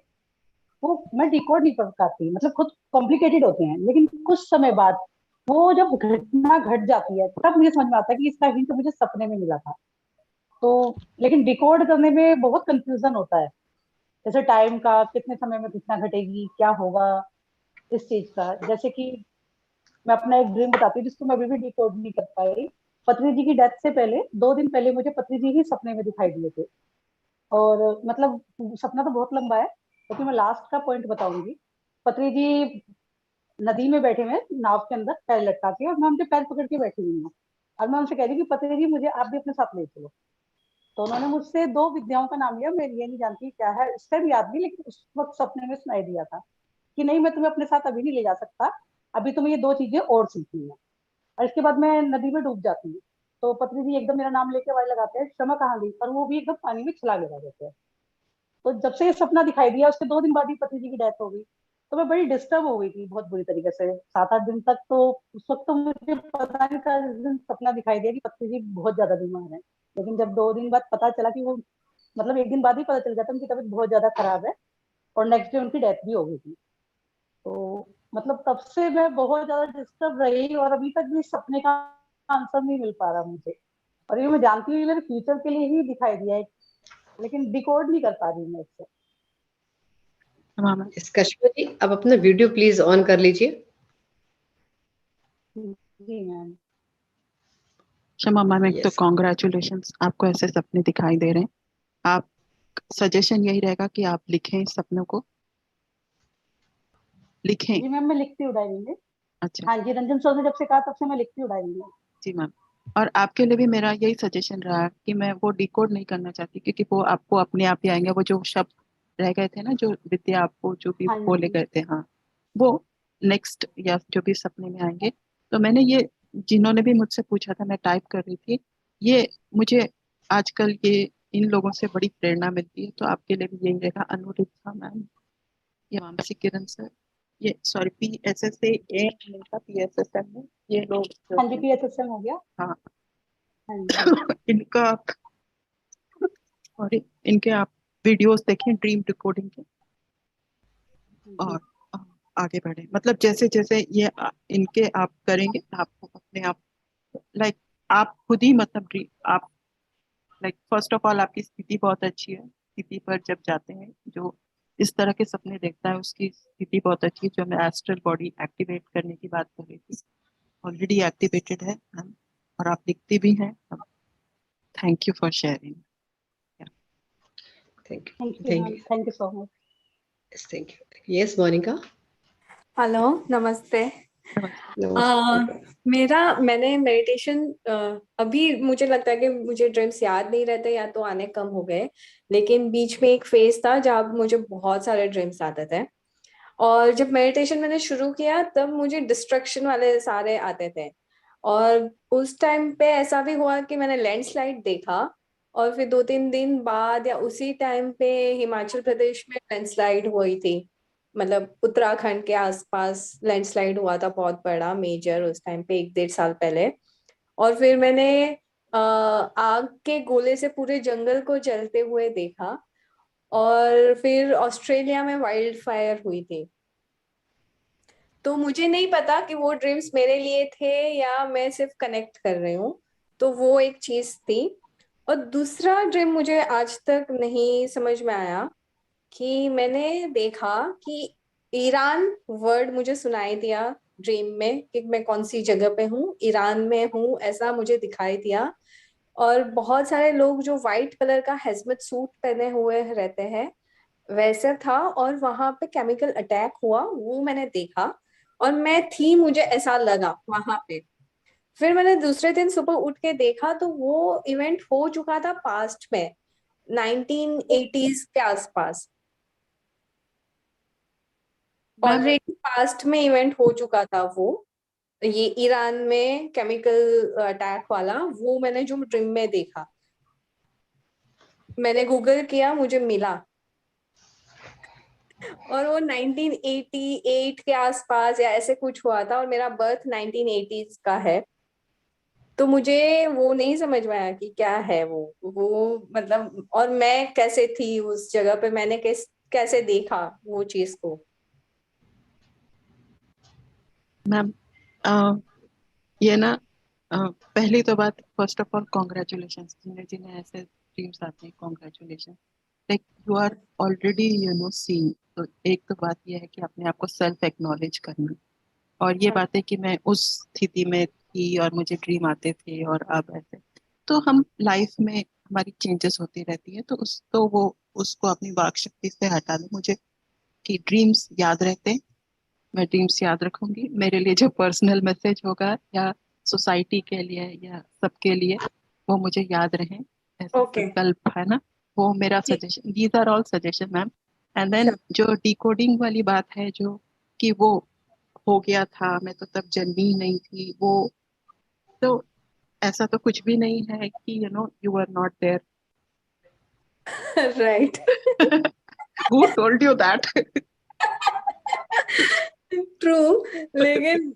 वो मैं डिकोड नहीं कर पाती, मतलब खुद कॉम्प्लिकेटेड होते हैं, लेकिन कुछ समय बाद वो जब घटना घट जाती है तब मुझे समझ में आता है कि इसका हिंट मुझे सपने में मिला था। तो लेकिन डिकोड करने में बहुत कंफ्यूजन होता है, जैसे टाइम का, कितने समय में घटना घटेगी, क्या होगा, इस चीज का। जैसे कि मैं अपना एक ड्रीम बताती हूँ जिसको मैं अभी भी डिकोड नहीं कर पाई। पत्नी जी की डेथ से पहले 2 दिन पहले मुझे पत्नी जी ही सपने में दिखाई दिए थे। और मतलब सपना तो बहुत लंबा है, लेकिन मैं लास्ट का पॉइंट बताऊंगी। पत्नी जी नदी में बैठे हुए हैं, नाव के अंदर पैर लटका के, और मैं उनके पैर पकड़ के बैठी हुई हूँ। और मैं उनसे कह रही हूँ कि पत्नी जी मुझे आप भी अपने साथ ले चलो। तो उन्होंने मुझसे 2 विद्याओं का नाम लिया, मैं ये नहीं जानती क्या है, उस टाइम याद नहीं, लेकिन उस वक्त सपने में सुनाई दिया था कि नहीं, मैं तुम्हें अपने साथ अभी नहीं ले जा सकता, अभी तुम्हें ये 2 चीजें और सीखनी है। और इसके बाद मैं नदी में डूब जाती हूँ। तो पत्नी जी एकदम मेरा नाम लेके आवाज लगाते हैं, क्षमा कहाँ गई, और वो भी एकदम पानी में छलांग लगा देते हैं। तो जब से ये सपना दिखाई दिया उसके 2 दिन बाद ही पति जी की डेथ हो गई। तो मैं बड़ी डिस्टर्ब हो गई थी बहुत बुरी तरीके से 7-8 दिन तक। तो उस वक्त तो मुझे पता नहीं था, जिस दिन सपना दिखाई दिया कि पति जी बहुत ज्यादा बीमार है। लेकिन जब 2 दिन बाद पता चला कि वो, मतलब एक दिन बाद ही पता चल गया था उनकी तबीयत बहुत ज्यादा खराब है, और नेक्स्ट डे उनकी डेथ भी हो गई थी। तो मतलब तब से मैं बहुत ज्यादा डिस्टर्ब रही, और अभी तक भी सपने का आंसर नहीं मिल पा रहा मुझे। और ये मैं जानती हूँ ये मेरे फ्यूचर के लिए ही दिखाई दिया है, लेकिन डिकोड नहीं कर पा रही मैं इससे। काशमा जी अब अपना वीडियो प्लीज ऑन कर लीजिए। जी मैम। क्षमा मैम, एक तो यस। कॉन्ग्रेचुलेशन, आपको ऐसे सपने दिखाई दे रहे हैं। आप, सजेशन यही रहेगा कि आप लिखें इस सपनों को, लिखें। जी मैम, मैं लिखती हूँ डायरी में। अच्छा हाँ जी, रंजन सर ने जब से कहा तब से मैं लिखती हूँ डायरी में। जी मैम। और आपके लिए भी मेरा यही सजेशन रहा कि मैं वो डिकोड नहीं करना चाहती, क्योंकि वो आपको अपने आप ही आएंगे, वो जो शब्द रह गए थे ना, जो विद्या आपको जो भी हाँ बोले जी। गए थे, हाँ, वो नेक्स्ट या जो भी सपने में आएंगे। तो मैंने ये, जिन्होंने भी मुझसे पूछा था, मैं टाइप कर रही थी, ये मुझे आजकल ये इन लोगों से बड़ी प्रेरणा मिलती है। तो आपके लिए भी यही रहेगा, अनुरुद्धा मैम, ये वामसी किरण सर, ये सॉरी PSS से ए का PSSM में, ये लोग जो हाँ जी, हैं, PHSM हो गया। हाँ हाँ जी। इनका, और इनके आप वीडियोस देखें ड्रीम रिकॉर्डिंग के, जी। और आगे बढ़े। मतलब जैसे जैसे ये इनके आप करेंगे, आपको अपने आप लाइक आप खुद ही मतलब आप लाइक फर्स्ट ऑफ ऑल आपकी स्थिति बहुत अच्छी है। स्थिति पर जब जाते हैं, जो इस तरह के सपने देखता है उसकी स्थिति बहुत अच्छी है। जो मैं एस्ट्रल बॉडी एक्टिवेट करने की बात कर रही थी, ऑलरेडी एक्टिवेटेड है और आप दिखती भी हैं। Thank you for sharing. Thank thank you, you thank ma'am, you, thank you so much. Thank you. Yes Monika. Hello, नमस्ते। मैंने मेडिटेशन अभी मुझे लगता है कि मुझे ड्रीम्स याद नहीं रहते या तो आने कम हो गए, लेकिन बीच में एक फेज था जब मुझे बहुत सारे ड्रीम्स आते थे। और जब मेडिटेशन मैंने शुरू किया तब मुझे डिस्ट्रक्शन वाले सारे आते थे। और उस टाइम पे ऐसा भी हुआ कि मैंने लैंडस्लाइड देखा, और फिर 2-3 दिन बाद या उसी टाइम पे हिमाचल प्रदेश में लैंडस्लाइड हुई थी। मतलब उत्तराखंड के आसपास लैंडस्लाइड हुआ था, बहुत बड़ा मेजर, उस टाइम पे 1-1.5 साल पहले। और फिर मैंने आग के गोले से पूरे जंगल को जलते हुए देखा। और फिर ऑस्ट्रेलिया में वाइल्ड फायर हुई थी। तो मुझे नहीं पता कि वो ड्रीम्स मेरे लिए थे या मैं सिर्फ कनेक्ट कर रही हूँ। तो वो एक चीज थी। और दूसरा ड्रीम मुझे आज तक नहीं समझ में आया कि मैंने देखा कि ईरान वर्ड मुझे सुनाई दिया ड्रीम में कि मैं कौन सी जगह पे हूँ, ईरान में हूँ, ऐसा मुझे दिखाई दिया। और बहुत सारे लोग जो व्हाइट कलर का हेजमत सूट पहने हुए रहते हैं वैसे था, और वहां पे केमिकल अटैक हुआ वो मैंने देखा। और मैं थी, मुझे ऐसा लगा वहां पे। फिर मैंने दूसरे दिन सुबह उठ के देखा तो वो इवेंट हो चुका था पास्ट में, 1980s के आसपास। मैम ऑलरेडी पास्ट में इवेंट हो चुका था वो, ये ईरान में केमिकल अटैक वाला, वो मैंने जो ड्रीम में देखा। मैंने गूगल किया, मुझे मिला। और वो 1988 के आसपास या ऐसे कुछ हुआ था, और मेरा बर्थ 1980s का है। तो मुझे वो नहीं समझ में आया कि क्या है वो मतलब, और मैं कैसे थी उस जगह पे, मैंने कैसे देखा वो चीज को। मैम ये ना पहली तो बात, फर्स्ट ऑफ ऑल कॉन्ग्रेचुलेशन जिन्हें जिन्हें ऐसे ड्रीम्स आते हैं, congratulation. Like you are already seeing. तो एक तो बात ये है कि अपने आप को सेल्फ एक्नॉलेज करना, और ये बात है कि मैं उस स्थिति में थी और मुझे ड्रीम आते थे और अब ऐसे। तो हम लाइफ में हमारी चेंजेस होती रहती है, तो वो उसको अपनी वाक शक्ति से हटा दे। मुझे कि ड्रीम्स याद रहते हैं, मैं ड्रीम्स याद रखूंगी। मेरे लिए जो पर्सनल मैसेज होगा या सोसाइटी के लिए या सबके लिए, वो मुझे याद रहे, ऐसा ओके। संकल्प है ना। वो मेरा suggestion, these are all suggestion ma'am. And then जो डिकोडिंग वाली बात है, जो कि वो हो गया था, मैं तो तब जन्मी ही नहीं थी, वो तो ऐसा तो कुछ भी नहीं है कि you are not there. Right. Who told you that? True. लेकिन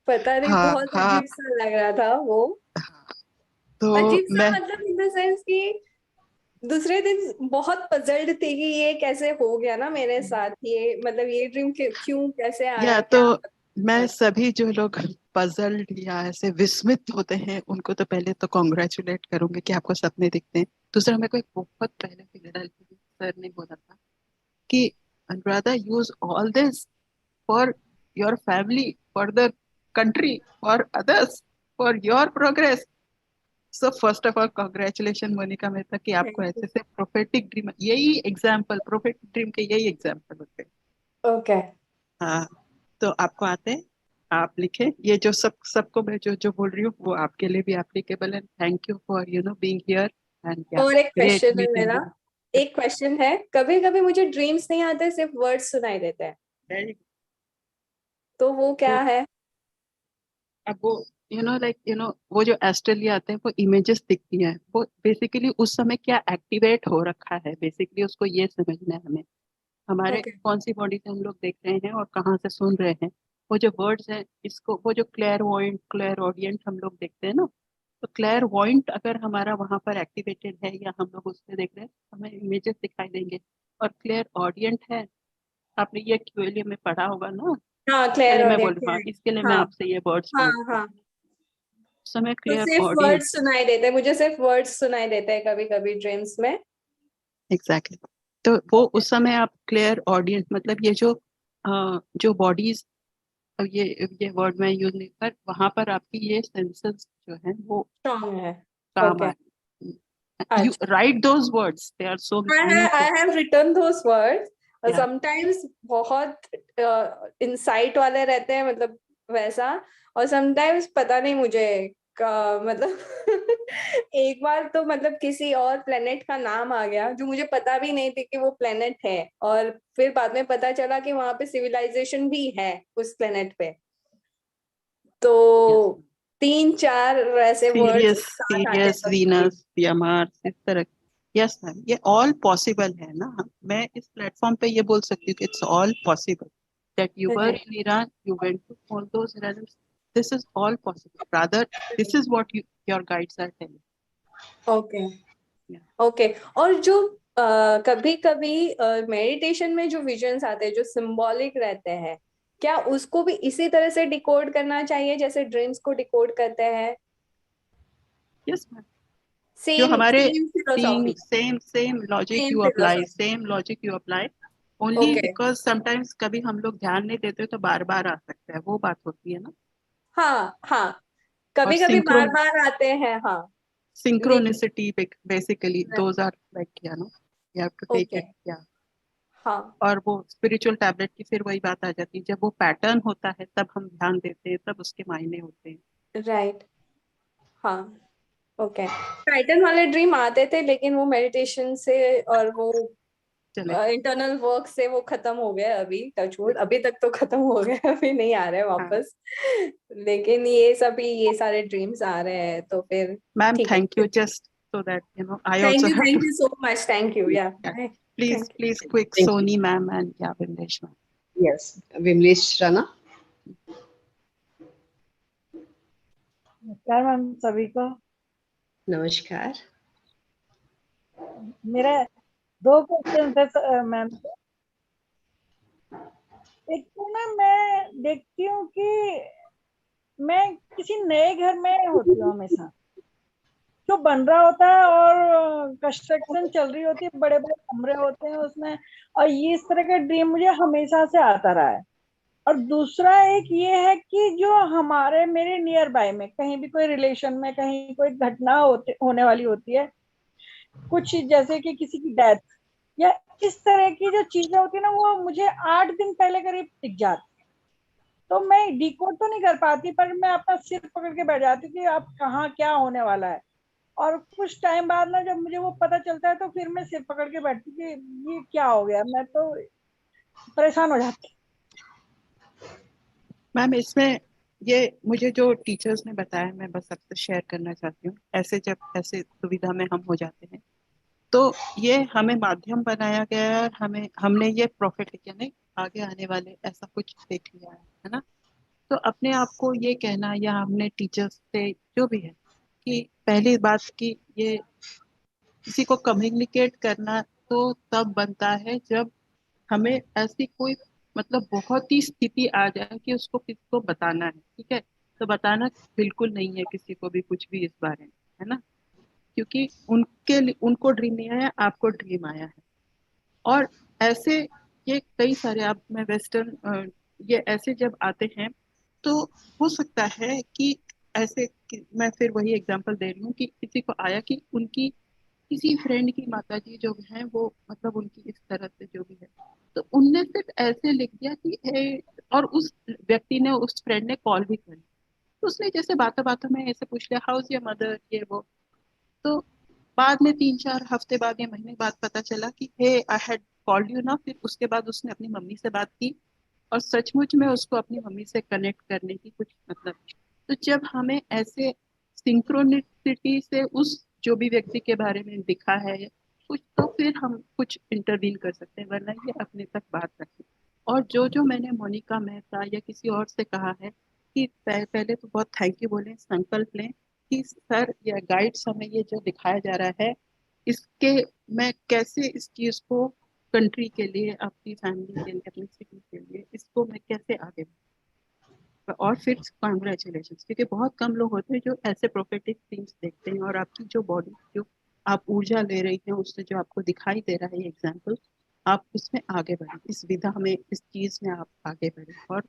पता नहीं, हाँ बहुत हाँ। अजीब सा लग रहा था वो। तो अजीब सा मैं मतलब इन द सेंस कि दूसरे दिन बहुत पजल्ड थी कि ये कैसे हो गया ना मेरे साथ, ये मतलब ये ड्रीम क्यों कैसे आया, या तो क्या मैं मतलब। सभी जो लोग पजल्ड या ऐसे विस्मित होते हैं उनको तो पहले तो कॉन्ग्रेचुलेट करूंगी कि आपको सपने दिखते हैं। दूसरा, मेरे को एक बहुत पहले फिगर सर ने बोला था कि Anuradha, use all this for your family, for the country, for others, for your progress. So first of all congratulation Monika Mehta कि आपको थैंक ऐसे से प्रोफेटिक ड्रीम, यही एग्जाम्पल, प्रोफेटिक ड्रीम के यही एग्जाम्पल होते हैं। यू। ओके। हाँ, तो आपको आते हैं, आप लिखें। ये जो सबको मैं जो जो बोल रही हूँ वो आपके लिए भी एप्लीकेबल है। Thank you for being here and या और एक ग्रेट क्वेश्चन है मीटिंग मेरा। यू। एक क्वेश्चन है, कभी कभी मुझे ड्रीम्स नहीं आते, सिर्फ वर्ड्स सुनाई देते हैं, तो वो तो क्या है? अब वो वो जो एस्ट्रली आते हैं वो इमेजेस दिखती हैं, वो बेसिकली उस समय क्या एक्टिवेट हो रखा है, बेसिकली उसको ये समझना है हमें। हमारे ओके। कौन सी बॉडी से हम लोग देख रहे हैं और कहाँ से सुन रहे हैं। वो जो वर्ड्स हैं, इसको वो जो क्लेयर ऑडियंट हम लोग देखते हैं ना, तो क्लेयर वॉइंट अगर हमारा वहां पर एक्टिवेटेड है या हम लोग उससे देख रहे हैं, हमें इमेजेस दिखाई देंगे। और क्लियर ऑडियंट है, आपने ये क्यूएलए में पढ़ा होगा ना, हाँ, इसके क्लियर लिए मैं ऑडियंस बोल, हाँ, है। इसके लिए मैं हाँ आपसे ये वर्ड्स हाँ बोल रही हूँ। हाँ। समय तो क्लियर सिर्फ ऑडियंस। वर्ड्स सुनाई देते हैं, मुझे सिर्फ वर्ड्स सुनाई देते हैं कभी कभी ड्रीम्स में। एग्जैक्टली तो वो उस समय आप क्लियर ऑडियंस, मतलब ये जो बॉडीज, ये वर्ड मैं यूज नहीं कर, वहां पर आपकी ये सेंसेस जो है वो स्ट्रॉन्ग है। काम ओके। आ you अच्छा। write those words, they are so meaningful. I have written those words. Yeah. Sometimes बहुत इंसाइट वाले रहते हैं, मतलब वैसा, और समटाइम्स पता नहीं मुझे मतलब एक बार तो मतलब किसी और प्लेनेट का नाम आ गया जो मुझे पता भी नहीं थी कि वो प्लेनेट है, और फिर बाद में पता चला कि वहां पे सिविलाइजेशन भी है उस प्लेनेट पे। तो तीन चार ऐसे वर्ड्स सीरियस वीनस या मार्स, इस तरह। यस मैम, ये ऑल पॉसिबल है ना। मैं इस प्लेटफॉर्म पे ये बोल सकती हूँ कि it's all possible that you were in Iran, you went to all those realms. This is all possible. Rather, this is what your guides are telling. Okay. Okay. और जो कभी कभी मेडिटेशन में जो विजन्स आते हैं जो सिंबॉलिक रहते हैं, क्या उसको भी इसी तरह से डिकोड करना चाहिए जैसे ड्रीम्स को डिकोड करते हैं? यस मैम, जो सेम हमारे philosophy, same logic same you apply, philosophy. Same logic you apply, only okay. Because sometimes कभी हम लोग ध्यान नहीं देते तो बार बार आ सकता है, वो बात होती है ना। हाँ हाँ, और कभी कभी बार बार आते हैं। हाँ, synchronicity basically those are like you have to take okay. it. Yeah. हाँ। और वो स्पिरिचुअल टैबलेट की फिर वही बात आ जाती है, जब वो पैटर्न होता है तब हम ध्यान देते हैं, तब उसके मायने होते हैं। राइट। हाँ। ओके। टाइटन वाले ड्रीम आते थे लेकिन वो मेडिटेशन से और वो इंटरनल वर्क से वो खत्म हो गया अभी, टचवुड, अभी तक तो खत्म हो गया, अभी नहीं आ रहे वापस। लेकिन ये सारे ड्रीम्स आ रहे हैं, तो फिर ma'am thank you, just so that I thank also you, have thank to. you so much, thank you. Yeah. Please quick Sony ma'am and Vimlesh ma'am. Yes, Vimlesh Rana. नमस्कार मैम सभी को। नमस्कार। मेरा 2 question थे ma'am. एक तो ना मैं देखती हूँ कि मैं किसी नए घर में होती हूँ हमेशा, जो बन रहा होता है और कंस्ट्रक्शन चल रही होती है, बड़े बड़े कमरे होते हैं उसमें, और ये इस तरह का ड्रीम मुझे हमेशा से आता रहा है। और दूसरा एक ये है कि जो हमारे मेरे नियर बाय में कहीं भी कोई रिलेशन में कहीं कोई घटना होने वाली होती है, कुछ जैसे कि किसी की डेथ या इस तरह की जो चीजें होती है ना, वो मुझे 8 दिन पहले करीब दिख जाती। तो मैं डिकोड तो नहीं कर पाती, पर मैं अपना सिर पकड़ के बैठ जाती कि अब कहाँ क्या होने वाला है। और कुछ टाइम बाद ना जब मुझे वो पता चलता है तो फिर मैं सिर पकड़ के बैठती कि ये क्या हो गया, मैं तो परेशान हो जाती। मैम इसमें ये मुझे जो टीचर्स ने बताया, मैं बस आपसे शेयर करना चाहती हूँ। ऐसे जब ऐसे दुविधा में हम हो जाते हैं तो ये हमें माध्यम बनाया गया है, हमने ये प्रॉफिट यानी आगे आने वाले ऐसा कुछ देख लिया है ना। तो अपने आप को ये कहना या हमने टीचर्स से जो भी है कि पहली बात कि ये किसी को कम्युनिकेट करना तो तब बनता है जब हमें ऐसी कोई मतलब बहुत ही स्थिति आ जाए कि उसको किसी को बताना है, ठीक है। तो बताना बिल्कुल नहीं है किसी को भी कुछ भी इस बारे में, है ना, क्योंकि उनको ड्रीम नहीं आया, आपको ड्रीम आया है। और ऐसे ये कई सारे आप मैं वेस्टर्न ये ऐसे जब आते हैं तो हो सकता है कि ऐसे मैं फिर वही एग्जांपल दे रही हूँ कि किसी को आया कि उनकी किसी फ्रेंड की माताजी जो है वो मतलब उनकी इस तरह से जो भी है, तो उनने सिर्फ ऐसे लिख दिया कि और उस व्यक्ति ने, उस फ्रेंड ने कॉल भी कर, तो उसने जैसे बातों बातों में ऐसे पूछ लिया हाउ इज योर मदर, ये वो। तो बाद में 3-4 हफ्ते बाद या महीने बाद पता चला कि हे आई हैड कॉल्ड यू ना। फिर उसके बाद उसने अपनी मम्मी से बात की और सचमुच में उसको अपनी मम्मी से कनेक्ट करने की कुछ मतलब। तो जब हमें ऐसे सिंक्रोनिसिटी से उस जो भी व्यक्ति के बारे में दिखा है कुछ, तो फिर हम कुछ इंटरवीन कर सकते हैं, वरना ये अपने तक बात रखें। और जो मैंने मोनिका मेहता या किसी और से कहा है कि पहले तो बहुत थैंक यू बोले, संकल्प लें कि सर या गाइड्स हमें ये जो दिखाया जा रहा है इसके मैं कैसे इस चीज को कंट्री के लिए, अपनी फैमिली के लिए, अपनी सिटी के लिए इसको मैं कैसे आगे और फिर कॉन्ग्रेचुलेशन, क्योंकि बहुत कम लोग होते हैं जो ऐसे प्रोफेटिक ड्रीम्स देखते हैं, और आपकी जो बॉडी, जो आप ऊर्जा ले रही हैं, उससे जो आपको दिखाई दे रहा है एग्जाम्पल, आप उसमें आगे बढ़े, इस विधा में, इस चीज में आप आगे बढ़े, और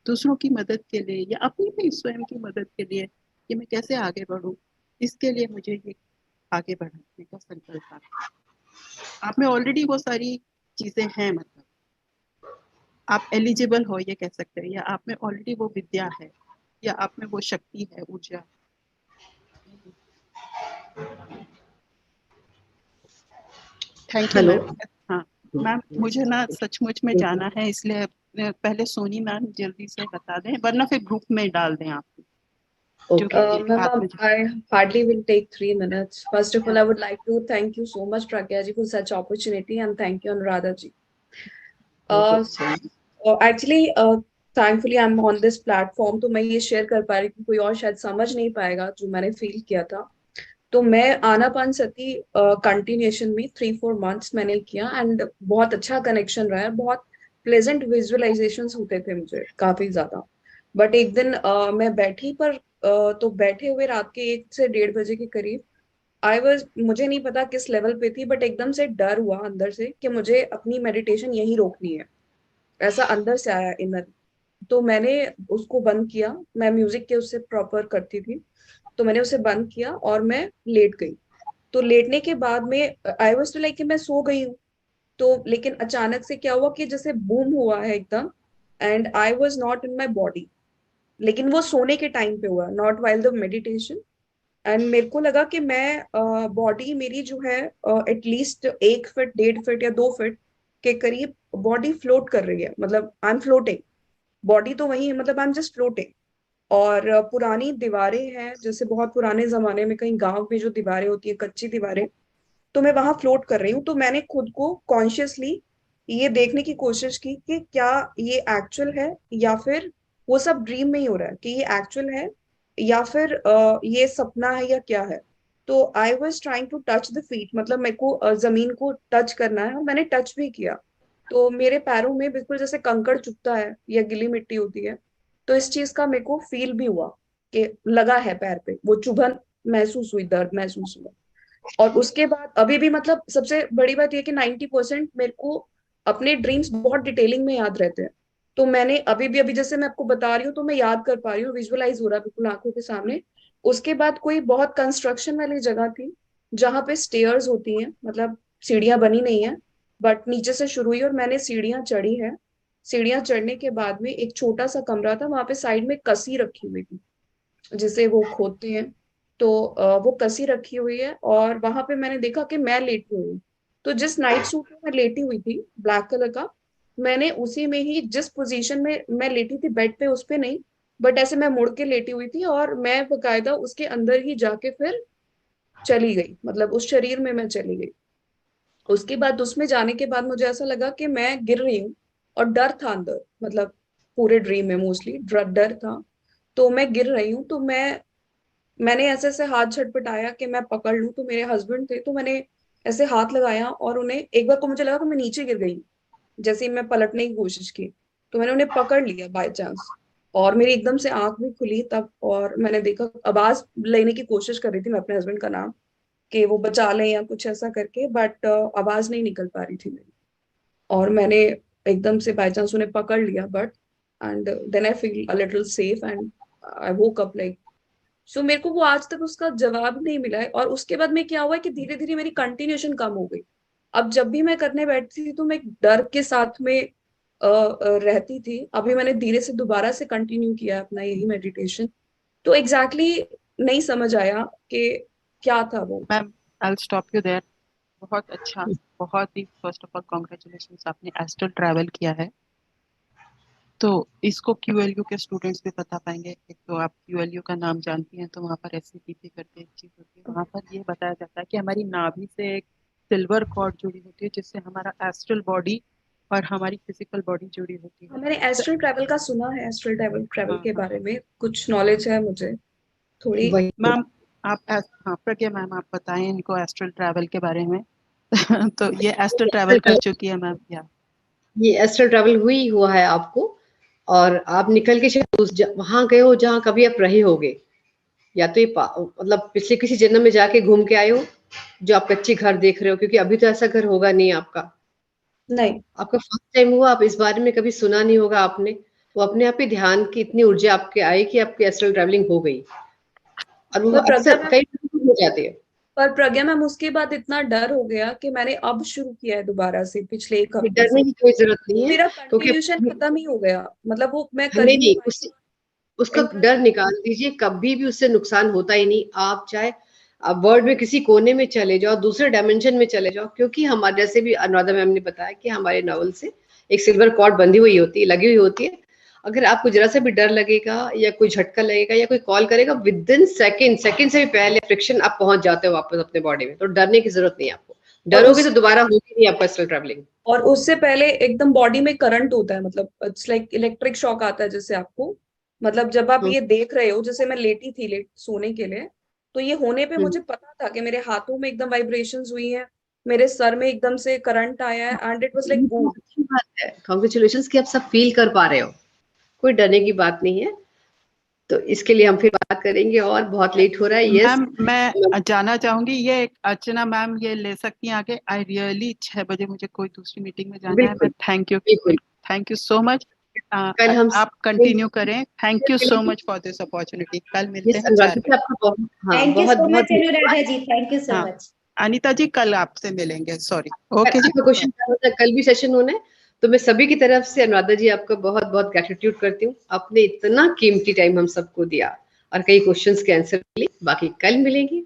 दूसरों की मदद के लिए या अपनी भी स्वयं की मदद के लिए कि मैं कैसे आगे बढ़ूं, इसके लिए मुझे ये आगे बढ़ने का संकल्प है। आप में ऑलरेडी वो सारी चीजें हैं, मतलब आप एलिजिबल हो ये कह सकते हैं, या आप में ऑलरेडी वो विद्या है, या आप में वो शक्ति है, ऊर्जा। Thank you ma'am. हाँ मैम, मुझे ना सचमुच में जाना है, इसलिए पहले सोनी मैम जल्दी से बता दें, वरना फिर ग्रुप में डाल दें आप। Ma'am, I hardly will take 3 minutes. First of all, I would like to thank you so much, Pragya ji, for such opportunity, and thank you, Anuradha ji. Actually, thankfully, I'm on this platform, तो मैं ये share कर पा रही हूँ, कोई और शायद समझ नहीं पाएगा जो मैंने feel किया था। तो मैं आनापानसती continuation में 3-4 months मैंने किया, and बहुत अच्छा connection रहा है, बहुत pleasant visualizations होते थे मुझे काफी ज्यादा। बट एक दिन मैं बैठी पर तो बैठे हुए रात के 1 से 1:30 बजे के करीब मुझे नहीं पता किस लेवल पे थी, बट एकदम से डर हुआ अंदर से कि मुझे अपनी मेडिटेशन यहीं रोकनी है, ऐसा अंदर से आया इनर। तो मैंने उसको बंद किया, मैं म्यूजिक के उससे प्रॉपर करती थी, तो मैंने उसे बंद किया और मैं लेट गई। तो लेटने के बाद में आई वाज टू लाइक कि मैं सो गई हूँ। तो लेकिन अचानक से क्या हुआ कि जैसे बूम हुआ है एकदम, and I was not in my body, लेकिन वो सोने के टाइम पे हुआ, not while the meditation. And मेरे को लगा कि मैं बॉडी मेरी जो है एटलीस्ट 1 फीट 1.5 फीट या 2 फीट के करीब बॉडी फ्लोट कर रही है, मतलब आई एम फ्लोटिंग, बॉडी तो वही है, मतलब आई एम जस्ट फ्लोटिंग। और पुरानी दीवारें हैं, जैसे बहुत पुराने जमाने में कहीं गांव में जो दीवारें होती है, कच्ची दीवारें, तो मैं वहां फ्लोट कर रही हूँ। तो मैंने खुद को कॉन्शियसली ये देखने की कोशिश की कि क्या ये एक्चुअल है, या फिर वो सब ड्रीम में ही हो रहा है, कि ये एक्चुअल है या फिर ये सपना है या क्या है। तो I was trying to touch the feet, मतलब मेरे को जमीन को टच करना है, और मैंने टच भी किया। तो मेरे पैरों में बिल्कुल जैसे कंकड़ चुभता है या गिली मिट्टी होती है, तो इस चीज का मेरे को फील भी हुआ कि लगा है पैर पे, वो चुभन महसूस हुई, दर्द महसूस हुआ। और उसके बाद अभी भी, मतलब सबसे बड़ी बात यह कि 90% मेरे को अपने ड्रीम्स बहुत डिटेलिंग में याद रहते हैं। तो मैंने अभी जैसे मैं आपको बता रही हूँ, तो मैं याद कर पा रही हूँ, विजुअलाइज हो रहा है बिल्कुल आंखों के सामने। उसके बाद कोई बहुत कंस्ट्रक्शन वाली जगह थी, जहाँ पे स्टेयर्स होती हैं, मतलब सीढ़ियां बनी नहीं है, बट नीचे से शुरू हुई और मैंने सीढ़ियां चढ़ी है। सीढ़ियां चढ़ने के बाद में एक छोटा सा कमरा था, वहां पे साइड में कसी रखी हुई थी, जिसे वो खोदते हैं। तो वो कसी रखी हुई है, और वहां पे मैंने देखा कि मैं लेटी हुई हूँ। तो जिस नाइट सूट में मैं लेटी हुई थी, ब्लैक कलर का, मैंने उसी में ही, जिस पोजीशन में मैं लेटी थी बेड पे, उस पे नहीं, बट ऐसे मैं मुड़ के लेटी हुई थी, और मैं बकायदा उसके अंदर ही जाके फिर चली गई, मतलब उस शरीर में मैं चली गई। उसके बाद उसमें जाने के बाद मुझे ऐसा लगा कि मैं गिर रही हूँ, और डर था अंदर, मतलब पूरे ड्रीम में मोस्टली डर था। तो मैं गिर रही हूँ, तो मैंने ऐसे ऐसे हाथ झटपटाया कि मैं पकड़ लूं, तो मेरे हस्बैंड थे, तो मैंने ऐसे हाथ लगाया, और उन्हें एक बार को मुझे लगा कि मैं नीचे गिर गई। जैसे ही मैं पलटने की कोशिश की, तो मैंने उन्हें पकड़ लिया बाय चांस, और मेरी एकदम से आंख भी खुली तब, और मैंने देखा, आवाज लेने की कोशिश कर रही थी मैं अपने हस्बैंड का नाम, कि वो बचा लें या कुछ ऐसा करके, बट आवाज नहीं निकल पा रही थी मेरी। और मैंने एकदम से बाय चांस उन्हें पकड़ लिया, but and then I feel a little safe, and I woke up like. So मेरे को वो आज तक उसका जवाब नहीं मिला है। और उसके बाद में क्या हुआ है कि धीरे धीरे मेरी कंटिन्यूशन कम हो गई। अब जब भी मैं करने बैठती थी, तो मैं डर के साथ में रहती थी। अभी मैंने धीरे से दोबारा से कंटिन्यू किया अपना यही मेडिटेशन। तो नहीं समझ आया कि क्या था वो। Ma'am, I will stop you there. बहुत अच्छा, बहुत ही, फर्स्ट ऑफ ऑल कॉन्ग्रेचुलेशन, आपने एस्ट्रल ट्रैवल किया है। तो इसको QLU के स्टूडेंट्स भी बता पाएंगे। एक तो आप QLU का नाम जानती हैं, तो वहाँ पर SCTP करके एक चीज होती है, वहाँ पर ये बताया जाता है कि हमारी नाभि से एक सिल्वर कॉर्ड जुड़ी होती है, जिससे हमारा एस्ट्रल बॉडी और हमारी फिजिकल बॉडी जुड़ी होती है। मैंने एस्ट्रल ट्रैवल का सुना है, एस्ट्रल ट्रैवल के बारे में कुछ नॉलेज है मुझे थोड़ी। मैम आप, हाँ प्रज्ञा मैम, आप बताएं इनको एस्ट्रल ट्रैवल के बारे में। तो ये एस्ट्रल ट्रैवल कर चुकी है मैम। या ये एस्ट्रल ट्रैवल हुआ है आपको, और आप निकल के शायद वहां गए हो जहाँ कभी आप रहे होगे, या तो ये मतलब पिछले किसी जन्म में जाके घूम के आए हो जो आप कच्चे घर देख रहे हो, क्योंकि अभी तो ऐसा घर होगा नहीं आपका, नहीं, आपका फर्स्ट टाइम हुआ, आप इस बारे में कभी सुना नहीं होगा आपने। वो अपने आप ही ध्यान की इतनी ऊर्जा आपके आई कि आपकी एस्ट्रल ट्रैवलिंग हो गई, और वो अक्सर कई हो जाती है। पर प्रज्ञा मैम उसके बाद इतना डर हो गया कि मैंने अब शुरू किया है दोबारा से पिछले 1 हफ्ते डरने की कोई जरूरत नहीं है, मेरा क्योंकि कंटिन्यूशन खत्म ही हो गया, मतलब वो मैं कर ही नहीं, नहीं उसका डर निकाल दीजिए, कभी भी उससे नुकसान होता ही नहीं। आप चाहे आप वर्ल्ड में किसी कोने में चले जाओ, दूसरे डायमेंशन में चले जाओ, क्योंकि हमारे जैसे भी अनुराधा मैम ने बताया कि हमारे नॉवल से एक सिल्वर कॉर्ड बंधी हुई होती है, लगी हुई होती है। अगर आपको जरा सा भी डर लगेगा या कोई झटका लगेगा या कोई कॉल करेगा, विद इन सेकंड से भी पहले फ्रिक्शन आप पहुंच जाते हो वापस अपने बॉडी में। तो डरने की जरूरत नहीं है आपको, डरोगे तो दोबारा होगी नहीं आपका एस्ट्रल ट्रैवलिंग। और उससे पहले एकदम बॉडी में करंट होता है, मतलब इट्स लाइक इलेक्ट्रिक शॉक आता है जैसे आपको, मतलब जब आप ये देख रहे हो, जैसे मैं लेटी थी सोने के लिए, तो ये होने पे मुझे पता था कि मेरे हाथों में एकदम वाइब्रेशंस हुई है, मेरे सर में एकदम से करंट आया है, and it was like good. अच्छी बात है, कांग्रेचुलेशंस कि आप सब फील कर पा रहे हो, कोई डरने की बात नहीं है। तो इसके लिए हम फिर बात करेंगे, और बहुत लेट हो रहा है। यस मैम, मैं जाना चाहूंगी, ये अर्चना मैम ये ले सकती हैं आगे। आई रियली 6 बजे मुझे कोई दूसरी मीटिंग में जाना है। मैं थैंक यू सो मच। कल हम आप कंटिन्यू करें। Thank you so much for this opportunity. कल मिलते हैं 4 बजे। Thank you so much Anuradha ji, thank you so much. Anita ji कल आपसे मिलेंगे। सॉरी, ओके जी। क्वेश्चन कल भी सेशन होना है, तो मैं सभी की तरफ से अनुराधा जी आपका बहुत बहुत ग्रेटिट्यूड करती हूँ, आपने इतना कीमती टाइम हम सबको दिया और कई क्वेश्चंस के आंसर लिए। बाकी कल मिलेंगे।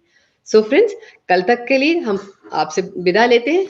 सो फ्रेंड्स, कल तक के लिए हम आपसे विदा लेते हैं।